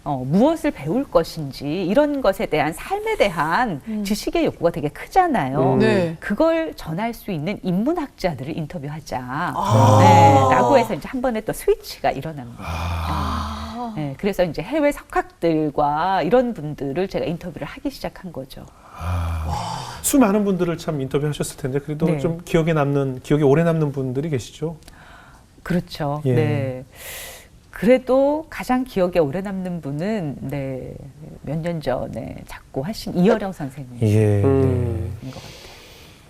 무엇을 배울 것인지 이런 것에 대한 삶에 대한 지식의 욕구가 되게 크잖아요. 네. 그걸 전할 수 있는 인문학자들을 인터뷰하자. 아. 라고 해서 이제 한 번에 또 스위치가 일어납니다. 그래서 이제 해외 석학들과 이런 분들을 제가 인터뷰를 하기 시작한 거죠. 수많은 분들을 참 인터뷰하셨을 텐데 그래도 네. 좀 기억에 오래 남는 분들이 계시죠. 그렇죠. 예. 네. 그래도 가장 기억에 오래 남는 분은 몇 년 전에 작고하신 이어령 선생님인 예. 것 같아요.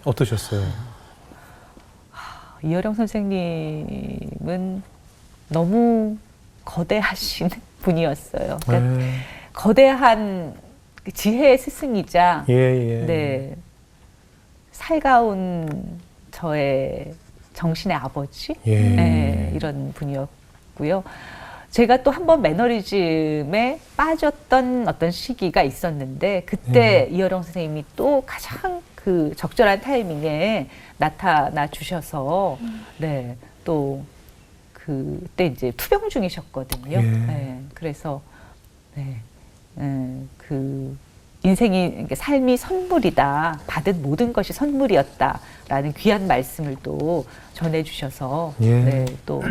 어떠셨어요? 이어령 선생님은 너무 거대하신 분이었어요. 그러니까 거대한 그 지혜의 스승이자 예. 살가운 저의 정신의 아버지 예. 이런 분이었고요. 제가 또 한 번 매너리즘에 빠졌던 어떤 시기가 있었는데 그때 이어령 선생님이 또 가장 그 적절한 타이밍에 나타나 주셔서 또 그때 이제 투병 중이셨거든요. 예. 그래서 그 인생이 삶이 선물이다. 받은 모든 것이 선물이었다라는 귀한 말씀을 또 전해주셔서 또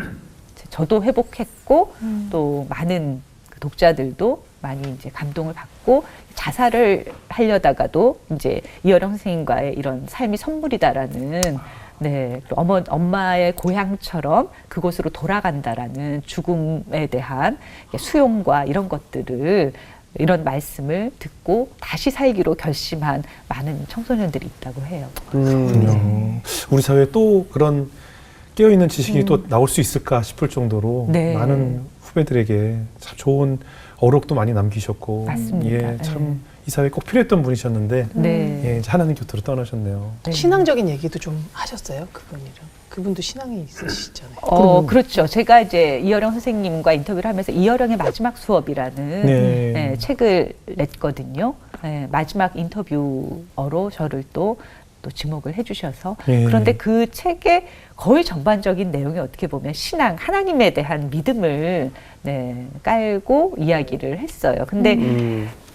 저도 회복했고 또 많은 그 독자들도 많이 이제 감동을 받고 자살을 하려다가도 이제 이어령 선생님과의 이런 삶이 선물이다라는 네, 엄마의 고향처럼 그곳으로 돌아간다라는 죽음에 대한 수용과 이런 것들을 이런 말씀을 듣고 다시 살기로 결심한 많은 청소년들이 있다고 해요. 그렇군요. 우리 사회에 또 그런 깨어있는 지식이 또 나올 수 있을까 싶을 정도로 네. 많은 후배들에게 참 좋은 어록도 많이 남기셨고 맞습니다. 예, 참 이 사회에 꼭 필요했던 분이셨는데 네. 예, 이제 하나님 곁으로 떠나셨네요. 네. 신앙적인 얘기도 좀 하셨어요, 그분이랑. 그분도 신앙이 있으시잖아요. 그렇죠. 제가 이제 이어령 선생님과 인터뷰를 하면서 이어령의 마지막 수업이라는 네. 네, 책을 냈거든요. 네, 마지막 인터뷰어로 저를 또 지목을 해주셔서 예. 그런데 그 책의 거의 전반적인 내용이 어떻게 보면 신앙, 하나님에 대한 믿음을 네, 깔고 이야기를 했어요. 근데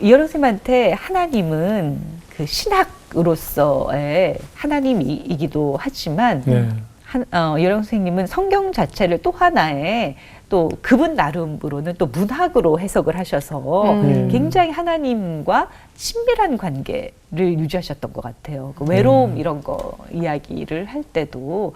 이어령 선생님한테 하나님은 그 신학으로서의 하나님이기도 하지만 네. 이어령 선생님은 성경 자체를 또 하나의 또 그분 나름으로는 또 문학으로 해석을 하셔서 굉장히 하나님과 친밀한 관계를 유지하셨던 것 같아요. 그 외로움 이런 거 이야기를 할 때도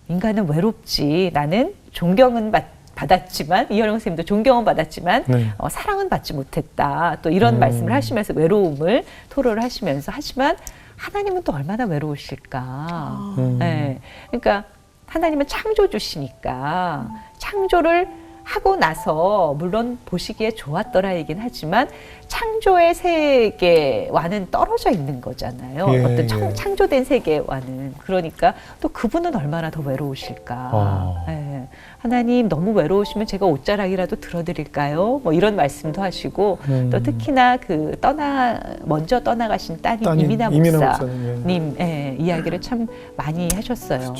인간은 외롭지. 나는 존경은 받았지만 이어령 선생님도 존경은 받았지만 네. 사랑은 받지 못했다. 또 이런 말씀을 하시면서 외로움을 토로를 하시면서 하지만 하나님은 또 얼마나 외로우실까. 네. 그러니까 하나님은 창조주시니까 창조를 하고 나서 물론 보시기에 좋았더라 얘기는 하지만 창조의 세계와는 떨어져 있는 거잖아요. 예, 어떤 예. 창조된 세계와는. 그러니까 또 그분은 얼마나 더 외로우실까. 예. 하나님 너무 외로우시면 제가 옷자락이라도 들어드릴까요? 뭐 이런 말씀도 하시고 또 특히나 그 먼저 떠나가신 따님 이민아 목사님 예, 이야기를 참 많이 하셨어요.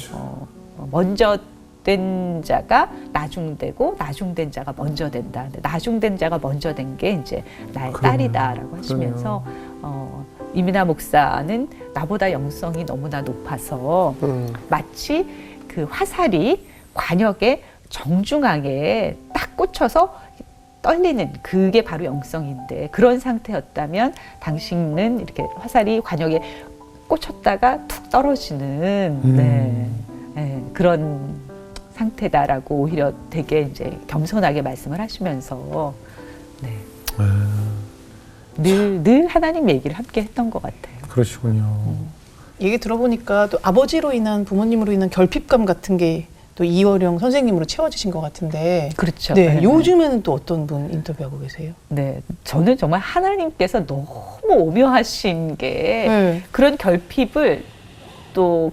먼저 된 자가 나중되고 나중된 자가 먼저 된다. 근데 나중된 자가 먼저 된 게 이제 나의 딸이다라고 하시면서 이민아 목사는 나보다 영성이 너무나 높아서 마치 그 화살이 관역의 정중앙에 딱 꽂혀서 떨리는 그게 바로 영성인데 그런 상태였다면 당신은 이렇게 화살이 관역에 꽂혔다가 툭 떨어지는 네, 그런 상태다라고 오히려 되게 이제 겸손하게 말씀을 하시면서 네. 늘 하나님 얘기를 함께 했던 것 같아요. 그러시군요. 얘기 들어보니까 또 아버지로 인한 부모님으로 인한 결핍감 같은 게 또 이어령 선생님으로 채워지신 것 같은데. 그렇죠. 네, 요즘에는 또 어떤 분 인터뷰하고 계세요? 네, 저는 정말 하나님께서 너무 오묘하신 게 그런 결핍을 또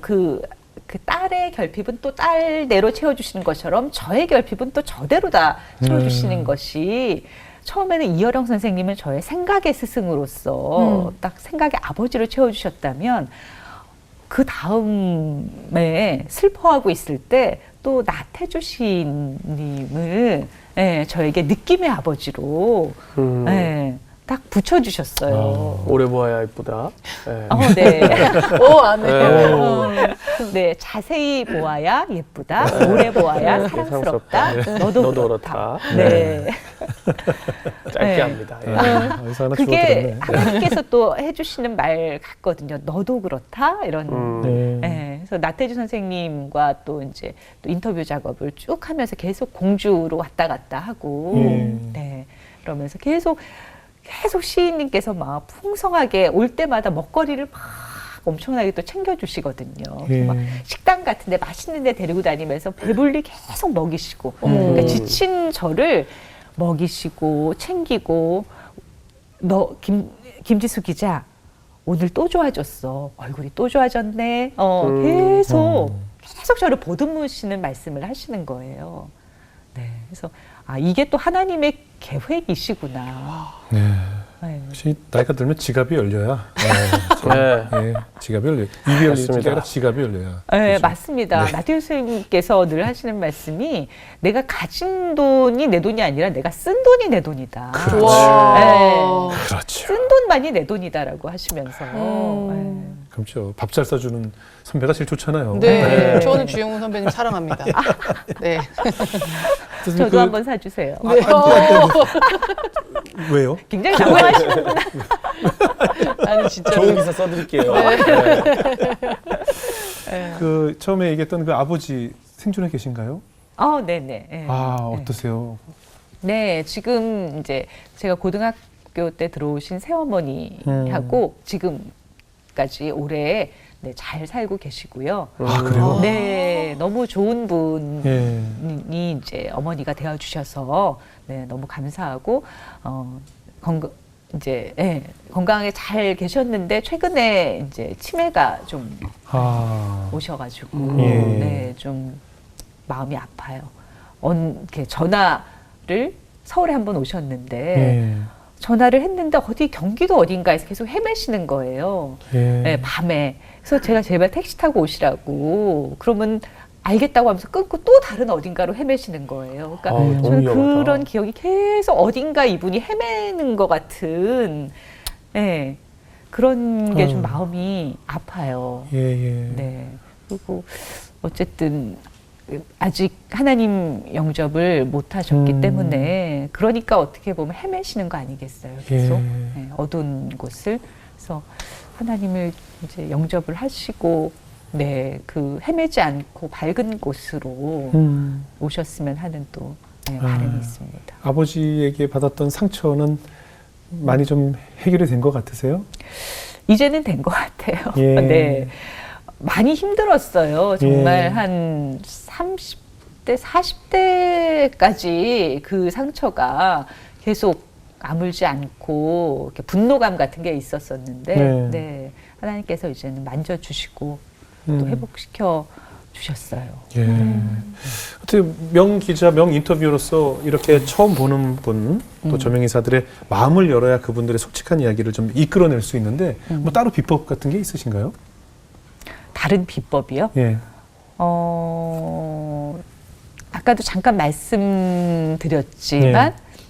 그 딸의 결핍은 또 딸대로 채워주시는 것처럼 저의 결핍은 또 저대로 다 채워주시는 것이 처음에는 이어령 선생님은 저의 생각의 스승으로서 딱 생각의 아버지로 채워주셨다면 그 다음에 슬퍼하고 있을 때 또 나태주신님을 저에게 느낌의 아버지로 딱 붙여주셨어요. 오래 보아야 이쁘다. 네. 네. 네, 자세히 보아야 예쁘다. 오래 보아야 사랑스럽다. 너도 그렇다. 네. 짧게 합니다. 여기서 하나 그게 주워들었네. 하나님께서 또 해주시는 말 같거든요. 너도 그렇다. 이런. 네. 그래서 나태주 선생님과 또 이제 또 인터뷰 작업을 쭉 하면서 계속 공주로 왔다 갔다 하고, 네. 그러면서 계속 시인님께서 막 풍성하게 올 때마다 먹거리를 막 엄청나게 또 챙겨주시거든요. 막 식당 같은데 맛있는데 데리고 다니면서 배불리 계속 먹이시고, 그러니까 지친 저를 먹이시고 챙기고, 김지수 기자 오늘 또 좋아졌어. 얼굴이 또 좋아졌네. 계속 저를 보듬으시는 말씀을 하시는 거예요. 네, 그래서 이게 또 하나님의 계획이시구나. 네. 네. 역시 나이가 들면 지갑이 열려야. 지갑이 열려. 입이 열리는 게 아니라 지갑이 열려야. 네, 그렇죠? 맞습니다. 나태주 선생님께서 늘 하시는 말씀이 내가 가진 돈이 내 돈이 아니라 내가 쓴 돈이 내 돈이다. 그렇죠. 와. 그렇죠. 쓴 돈만이 내 돈이다라고 하시면서. 그렇죠. 밥 잘 싸주는 선배가 제일 좋잖아요. 네, 저는 주영훈 선배님 사랑합니다. 네. 저도 한번 사주세요. 네. 왜요? 굉장히 그 처음에 얘기했던 그 아버지 생존해 계신가요? 네네. 네. 아, 어떠세요? 네, 지금 이제 제가 고등학교 때 들어오신 새어머니하고 지금까지 올해 네, 잘 살고 계시고요. 아, 그래요? 네, 너무 좋은 분이 예. 이제 어머니가 되어 주셔서 네, 너무 감사하고 건강하게 잘 계셨는데 최근에 이제 치매가 좀 아. 오셔가지고 예. 네, 좀 마음이 아파요. 이렇게 전화를 서울에 한번 오셨는데 예. 전화를 했는데 어디 경기도 어딘가에서 계속 헤매시는 거예요. 예. 네, 밤에. 그래서 제가 제발 택시 타고 오시라고. 그러면 알겠다고 하면서 끊고 또 다른 어딘가로 헤매시는 거예요. 그러니까 너무 저는 위험하다. 그런 기억이 계속 어딘가 이분이 헤매는 것 같은 네, 그런 게 좀 마음이 아파요. 예, 예. 네. 그리고 어쨌든 아직 하나님 영접을 못 하셨기 때문에 그러니까 어떻게 보면 헤매시는 거 아니겠어요. 계속 예. 네, 어두운 곳을. 그래서 하나님을 이제 영접을 하시고 네, 그 헤매지 않고 밝은 곳으로 오셨으면 하는 또 네, 바람이 있습니다. 아버지에게 받았던 상처는 많이 좀 해결이 된 것 같으세요? 이제는 된 것 같아요. 예. 네. 많이 힘들었어요. 정말 예. 한 30대, 40대까지 그 상처가 계속 아물지 않고 이렇게 분노감 같은 게 있었었는데, 네. 네. 하나님께서 이제는 만져주시고 또 회복시켜 주셨어요. 예. 어떻게 명 기자, 명 인터뷰로서 이렇게 처음 보는 분, 또 저명이사들의 마음을 열어야 그분들의 솔직한 이야기를 좀 이끌어낼 수 있는데, 뭐 따로 비법 같은 게 있으신가요? 다른 비법이요? 예. 아까도 잠깐 말씀드렸지만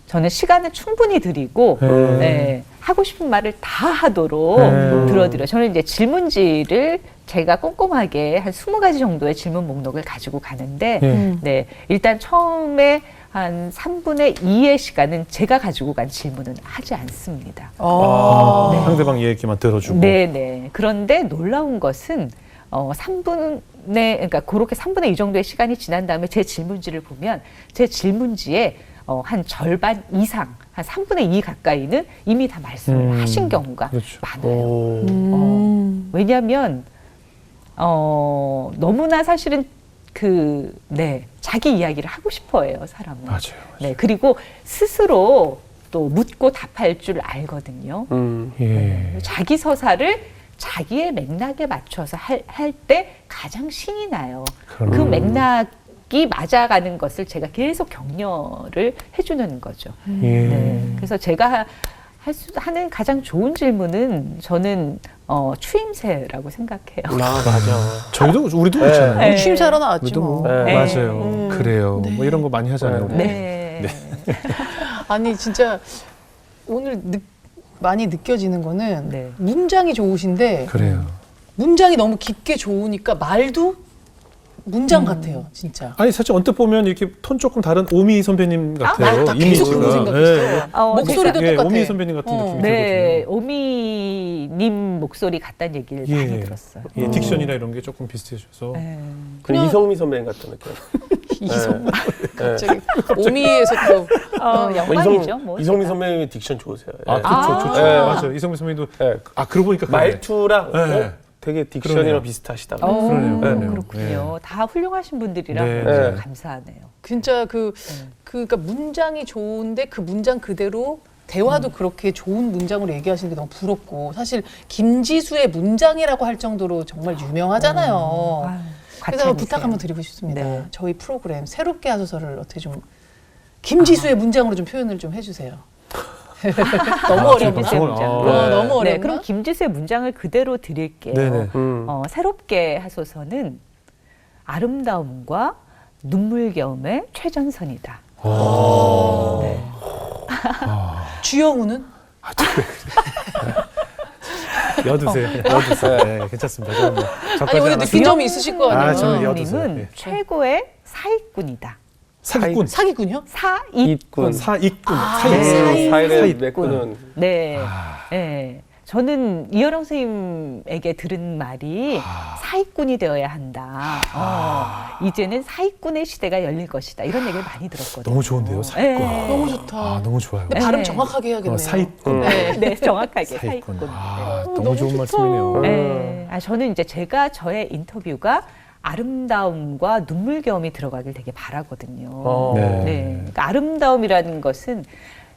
저는 시간을 충분히 드리고 네, 하고 싶은 말을 다 하도록 들어드려요. 저는 이제 질문지를 제가 꼼꼼하게 한 20가지 정도의 질문 목록을 가지고 가는데 네, 일단 처음에 한 3분의 2의 시간은 제가 가지고 간 질문은 하지 않습니다. 상대방 얘기만 들어주고. 네네. 그런데 놀라운 것은 3분의, 그러니까 그렇게 3분의 2 정도의 시간이 지난 다음에 제 질문지를 보면 제 질문지에 한 절반 이상, 한 3분의 2 가까이는 이미 다 말씀을 하신 경우가 그렇죠. 많아요. 왜냐하면 너무나 사실은 자기 이야기를 하고 싶어해요, 사람은. 맞아요. 네, 그리고 스스로 또 묻고 답할 줄 알거든요. 예. 자기 서사를 자기의 맥락에 맞춰서 할 때 가장 신이 나요. 그 맥락이 맞아가는 것을 제가 계속 격려를 해주는 거죠. 예. 네, 그래서 제가 하는 가장 좋은 질문은 저는 추임새라고 생각해요. 맞아. 저희도, 우리도 그렇잖아요. 네. 취임사로 나왔죠. 우리도 뭐. 뭐. 네. 맞아요. 그래요. 뭐 이런 거 많이 하잖아요. 우리. 네. 아니 진짜 오늘 많이 느껴지는 거는 네. 문장이 좋으신데 그래요. 문장이 너무 깊게 좋으니까 말도 문장 같아요, 진짜. 아니 사실 언뜻 보면 이렇게 톤 조금 다른 오미 선배님 같아요. 나 계속 그거 생각했어. 예. 목소리도 예, 똑같아. 오미 선배님 같은 느낌이 네, 들거든요. 오미님 목소리 같다는 얘기를 예. 많이 들었어요. 예, 딕션이나 이런 게 조금 비슷해져서. 네. 그냥 이성미 선배님 같은 느낌. 이성미 갑자기 오미에서 또 영광이죠. 뭐 이성미 제가. 선배님이 딕션 좋으세요. 아, 예. 그렇죠, 좋죠. 네. 맞아요. 이성미 선배님도. 예. 아, 그러고 보니까 그러네. 말투랑 네. 되게 딕션이랑 그러네요. 비슷하시다. 그러네요, 그러네요. 그렇군요. 다 훌륭하신 분들이라 네. 너무 네. 감사하네요. 진짜 그러니까 문장이 좋은데 그 문장 그대로 대화도 그렇게 좋은 문장으로 얘기하시는 게 너무 부럽고 사실 김지수의 문장이라고 할 정도로 정말 유명하잖아요. 아유, 그래서 과찬이세요. 부탁 한번 드리고 싶습니다. 네. 저희 프로그램 새롭게 하소서를 어떻게 좀 김지수의 문장으로 좀 표현을 좀 해주세요. 너무 어려웠나? 김지수의 문장. 너무 어려웠나? 네, 그럼 김지수의 문장을 그대로 드릴게요. 네네. 새롭게 하소서는 아름다움과 눈물겨움의 최전선이다. 네. 주영우는? 여두세요. 여두세요. 네, 괜찮습니다. 저는 뭐 아니 저까지 오늘 안 느낀 점이 있으실 거 아니에요? 저는 여두세요. 님은 네. 최고의 사기꾼이다. 사기꾼. 사기꾼이요? 사기꾼. 이꾼. 사익꾼. 네. 사이를 사익꾼. 메꾸는. 네. 네. 저는 이현영 선생님에게 들은 말이 사익꾼이 되어야 한다. 이제는 사익꾼의 시대가 열릴 것이다. 이런 얘기를 많이 들었거든요. 너무 좋은데요, 사익꾼. 네. 너무 좋다. 아, 너무 좋아요. 근데 발음 네. 정확하게 해야겠네요. 사익꾼. 네, 정확하게 사익꾼. 사익꾼. 아, 너무 너무 좋은 좋다. 말씀이네요. 네. 저는 이제 제가 저의 인터뷰가 아름다움과 눈물겨움이 들어가길 되게 바라거든요. 네. 네. 그러니까 아름다움이라는 것은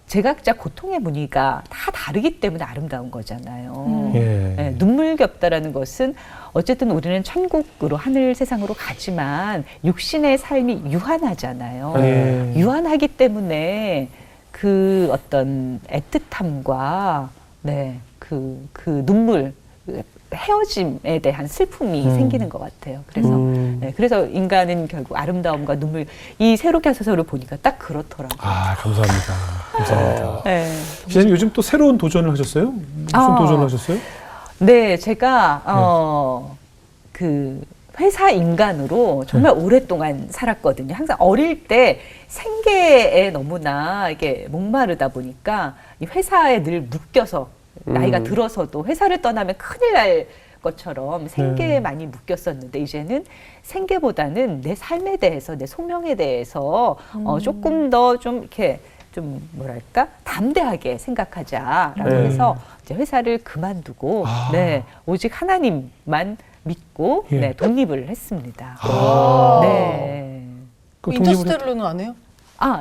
제각자 고통의 무늬가 다 다르기 때문에 아름다운 거잖아요. 예. 네, 눈물겹다라는 것은 어쨌든 우리는 천국으로 하늘 세상으로 가지만 육신의 삶이 유한하잖아요. 예. 유한하기 때문에 그 어떤 애틋함과 네, 그 눈물, 헤어짐에 대한 슬픔이 생기는 것 같아요. 그래서 네, 그래서 인간은 결국 아름다움과 눈물 이 새롭게 하소서를 보니까 딱 그렇더라고요. 아, 감사합니다. 감사합니다. 네. 기자님 요즘 또 새로운 도전을 하셨어요? 무슨 도전을 하셨어요? 네, 제가 그 회사 인간으로 정말 오랫동안 살았거든요. 항상 어릴 때 생계에 너무나 이게 목마르다 보니까 이 회사에 늘 묶여서 나이가 들어서도 회사를 떠나면 큰일 날 것처럼 생계에 많이 묶였었는데 이제는 생계보다는 내 삶에 대해서 내 소명에 대해서 조금 더 좀 이렇게 좀 뭐랄까 담대하게 생각하자라고 네. 해서 이제 회사를 그만두고 네 오직 하나님만 믿고 예. 네 독립을 했습니다. 와. 네. 그 독립을 인터스텔라는 안 해요?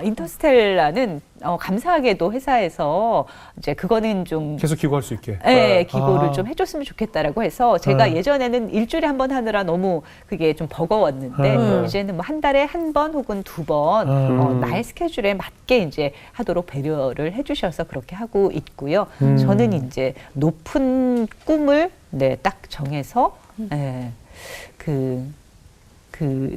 인터스텔라는 감사하게도 회사에서 이제 그거는 좀 계속 기고할 수 있게. 네, 기고를 아. 좀 해줬으면 좋겠다라고 해서 제가 네. 예전에는 일주일에 한 번 하느라 너무 그게 좀 버거웠는데 이제는 뭐 한 달에 한 번 혹은 두 번 나의 스케줄에 맞게 이제 하도록 배려를 해주셔서 그렇게 하고 있고요. 저는 이제 높은 꿈을 네, 딱 정해서 네, 그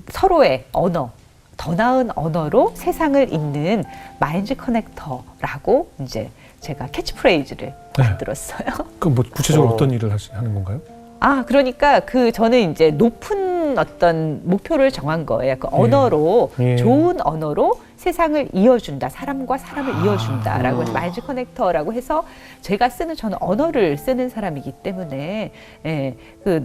서로의 언어 더 나은 언어로 세상을 잇는 마인드 커넥터라고 이제 제가 캐치프레이즈를 만들었어요. 그 뭐 구체적으로 어떤 일을 하는 건가요? 그러니까 저는 이제 높은 어떤 목표를 정한 거예요. 그 언어로 예. 좋은 언어로 세상을 이어준다. 사람과 사람을 이어준다라고 해서 마인드 커넥터라고 해서 제가 저는 언어를 쓰는 사람이기 때문에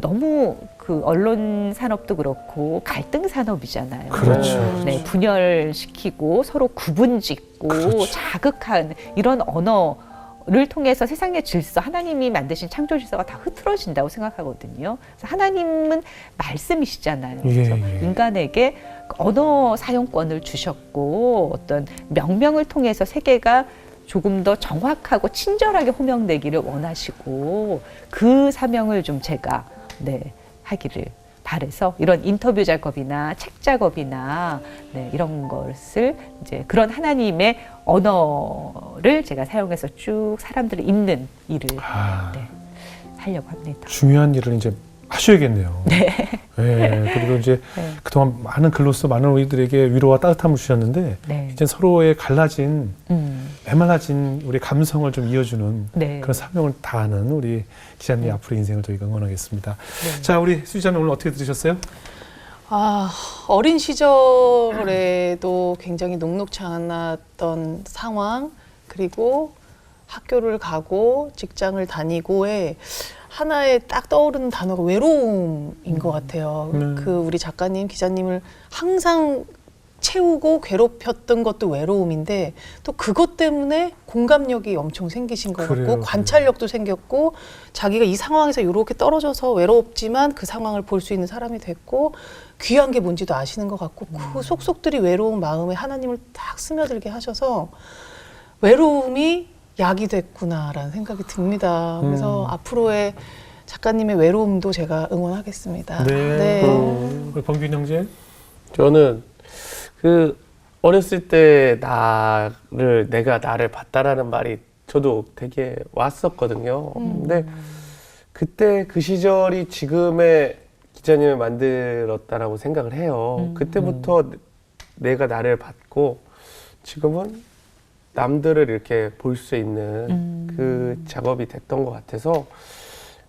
너무 그 언론 산업도 그렇고 갈등 산업이잖아요. 그렇죠. 네, 분열시키고 서로 구분짓고 그렇죠. 자극한 이런 언어를 통해서 세상의 질서, 하나님이 만드신 창조 질서가 다 흐트러진다고 생각하거든요. 그래서 하나님은 말씀이시잖아요. 그래서 예. 인간에게 언어 사용권을 주셨고 어떤 명령을 통해서 세계가 조금 더 정확하고 친절하게 호명되기를 원하시고 그 사명을 좀 제가 하기를 바래서 이런 인터뷰 작업이나 책 작업이나 이런 것을 이제 그런 하나님의 언어를 제가 사용해서 쭉 사람들을 잇는 일을 하려고 합니다. 중요한 일을 이제 하셔야겠네요. 네. 그리고 이제 그동안 많은 글로써 많은 우리들에게 위로와 따뜻함을 주셨는데 이제 서로의 갈라진 메말라진 우리 감성을 좀 이어주는 그런 사명을 다하는 우리 기자님의 앞으로 인생을 저희가 응원하겠습니다. 자, 우리 수지자님 오늘 어떻게 들으셨어요? 어린 시절에도 굉장히 녹록치 않았던 상황, 그리고 학교를 가고 직장을 다니고의 하나에 딱 떠오르는 단어가 외로움인 것 같아요. 그 우리 작가님, 기자님을 항상 채우고 괴롭혔던 것도 외로움인데 또 그것 때문에 공감력이 엄청 생기신 것 같고 관찰력도 생겼고 자기가 이 상황에서 이렇게 떨어져서 외롭지만 그 상황을 볼 수 있는 사람이 됐고 귀한 게 뭔지도 아시는 것 같고 그 속속들이 외로운 마음에 하나님을 딱 스며들게 하셔서 외로움이 약이 됐구나라는 생각이 듭니다. 그래서 앞으로의 작가님의 외로움도 제가 응원하겠습니다. 우리 범균 형제? 저는 어렸을 때 내가 나를 봤다라는 말이 저도 되게 왔었거든요. 근데 그때 그 시절이 지금의 기자님을 만들었다라고 생각을 해요. 그때부터 내가 나를 봤고 지금은 남들을 이렇게 볼 수 있는 그 작업이 됐던 것 같아서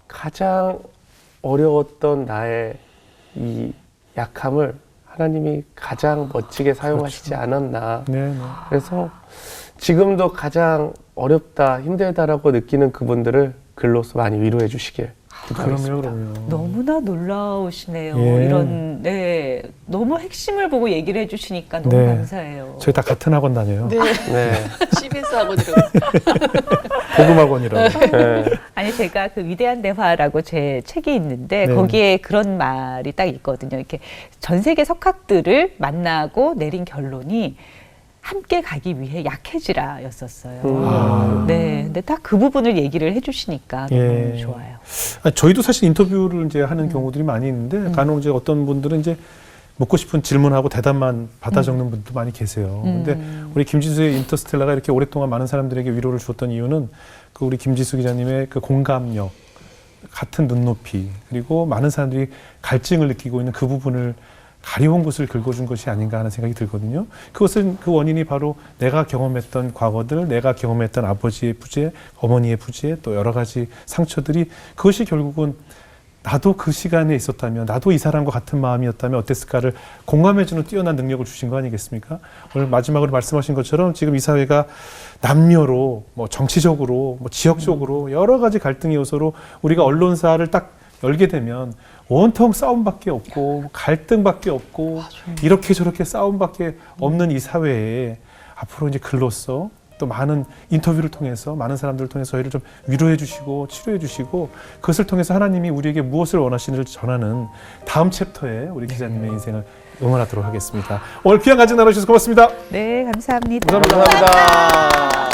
가장 어려웠던 나의 이 약함을 하나님이 가장 멋지게 사용하시지 않았나. 그래서 지금도 가장 어렵다, 힘들다라고 느끼는 그분들을 글로써 많이 위로해 주시길 그럼요, 그럼요. 너무나 놀라우시네요. 예. 이런 네 너무 핵심을 보고 얘기를 해주시니까 너무 네. 감사해요. 저희 다 같은 학원 다녀요. 네. 네. CBS 학원으로. 복음학원이라고. 네. 아니 제가 그 위대한 대화라고 제 책이 있는데 네. 거기에 그런 말이 딱 있거든요. 이렇게 전 세계 석학들을 만나고 내린 결론이 함께 가기 위해 약해지라였었어요. 아. 네, 근데 딱 그 부분을 얘기를 해주시니까 너무 예. 좋아요. 아니, 저희도 사실 인터뷰를 이제 하는 경우들이 많이 있는데 간혹 이제 어떤 분들은 이제 묻고 싶은 질문하고 대답만 받아 적는 분도 많이 계세요. 근데 우리 김지수의 인터스텔라가 이렇게 오랫동안 많은 사람들에게 위로를 주었던 이유는 그 우리 김지수 기자님의 그 공감력, 같은 눈높이, 그리고 많은 사람들이 갈증을 느끼고 있는 그 부분을 가려운 곳을 긁어준 것이 아닌가 하는 생각이 들거든요. 그것은 그 원인이 바로 내가 경험했던 과거들, 내가 경험했던 아버지의 부재, 어머니의 부재, 또 여러 가지 상처들이 그것이 결국은 나도 그 시간에 있었다면, 나도 이 사람과 같은 마음이었다면 어땠을까를 공감해주는 뛰어난 능력을 주신 거 아니겠습니까? 오늘 마지막으로 말씀하신 것처럼 지금 이 사회가 남녀로, 뭐 정치적으로, 뭐 지역적으로 여러 가지 갈등의 요소로 우리가 언론사를 딱 열게 되면 온통 싸움밖에 없고 갈등밖에 없고 이렇게 저렇게 싸움밖에 없는 이 사회에 앞으로 이제 글로써 또 많은 인터뷰를 통해서 많은 사람들을 통해서 저희를 좀 위로해 주시고 치료해 주시고 그것을 통해서 하나님이 우리에게 무엇을 원하시는지를 전하는 다음 챕터에 우리 기자님의 인생을 응원하도록 하겠습니다. 오늘 귀한 간증 나눠주셔서 고맙습니다. 네, 감사합니다. 감사합니다.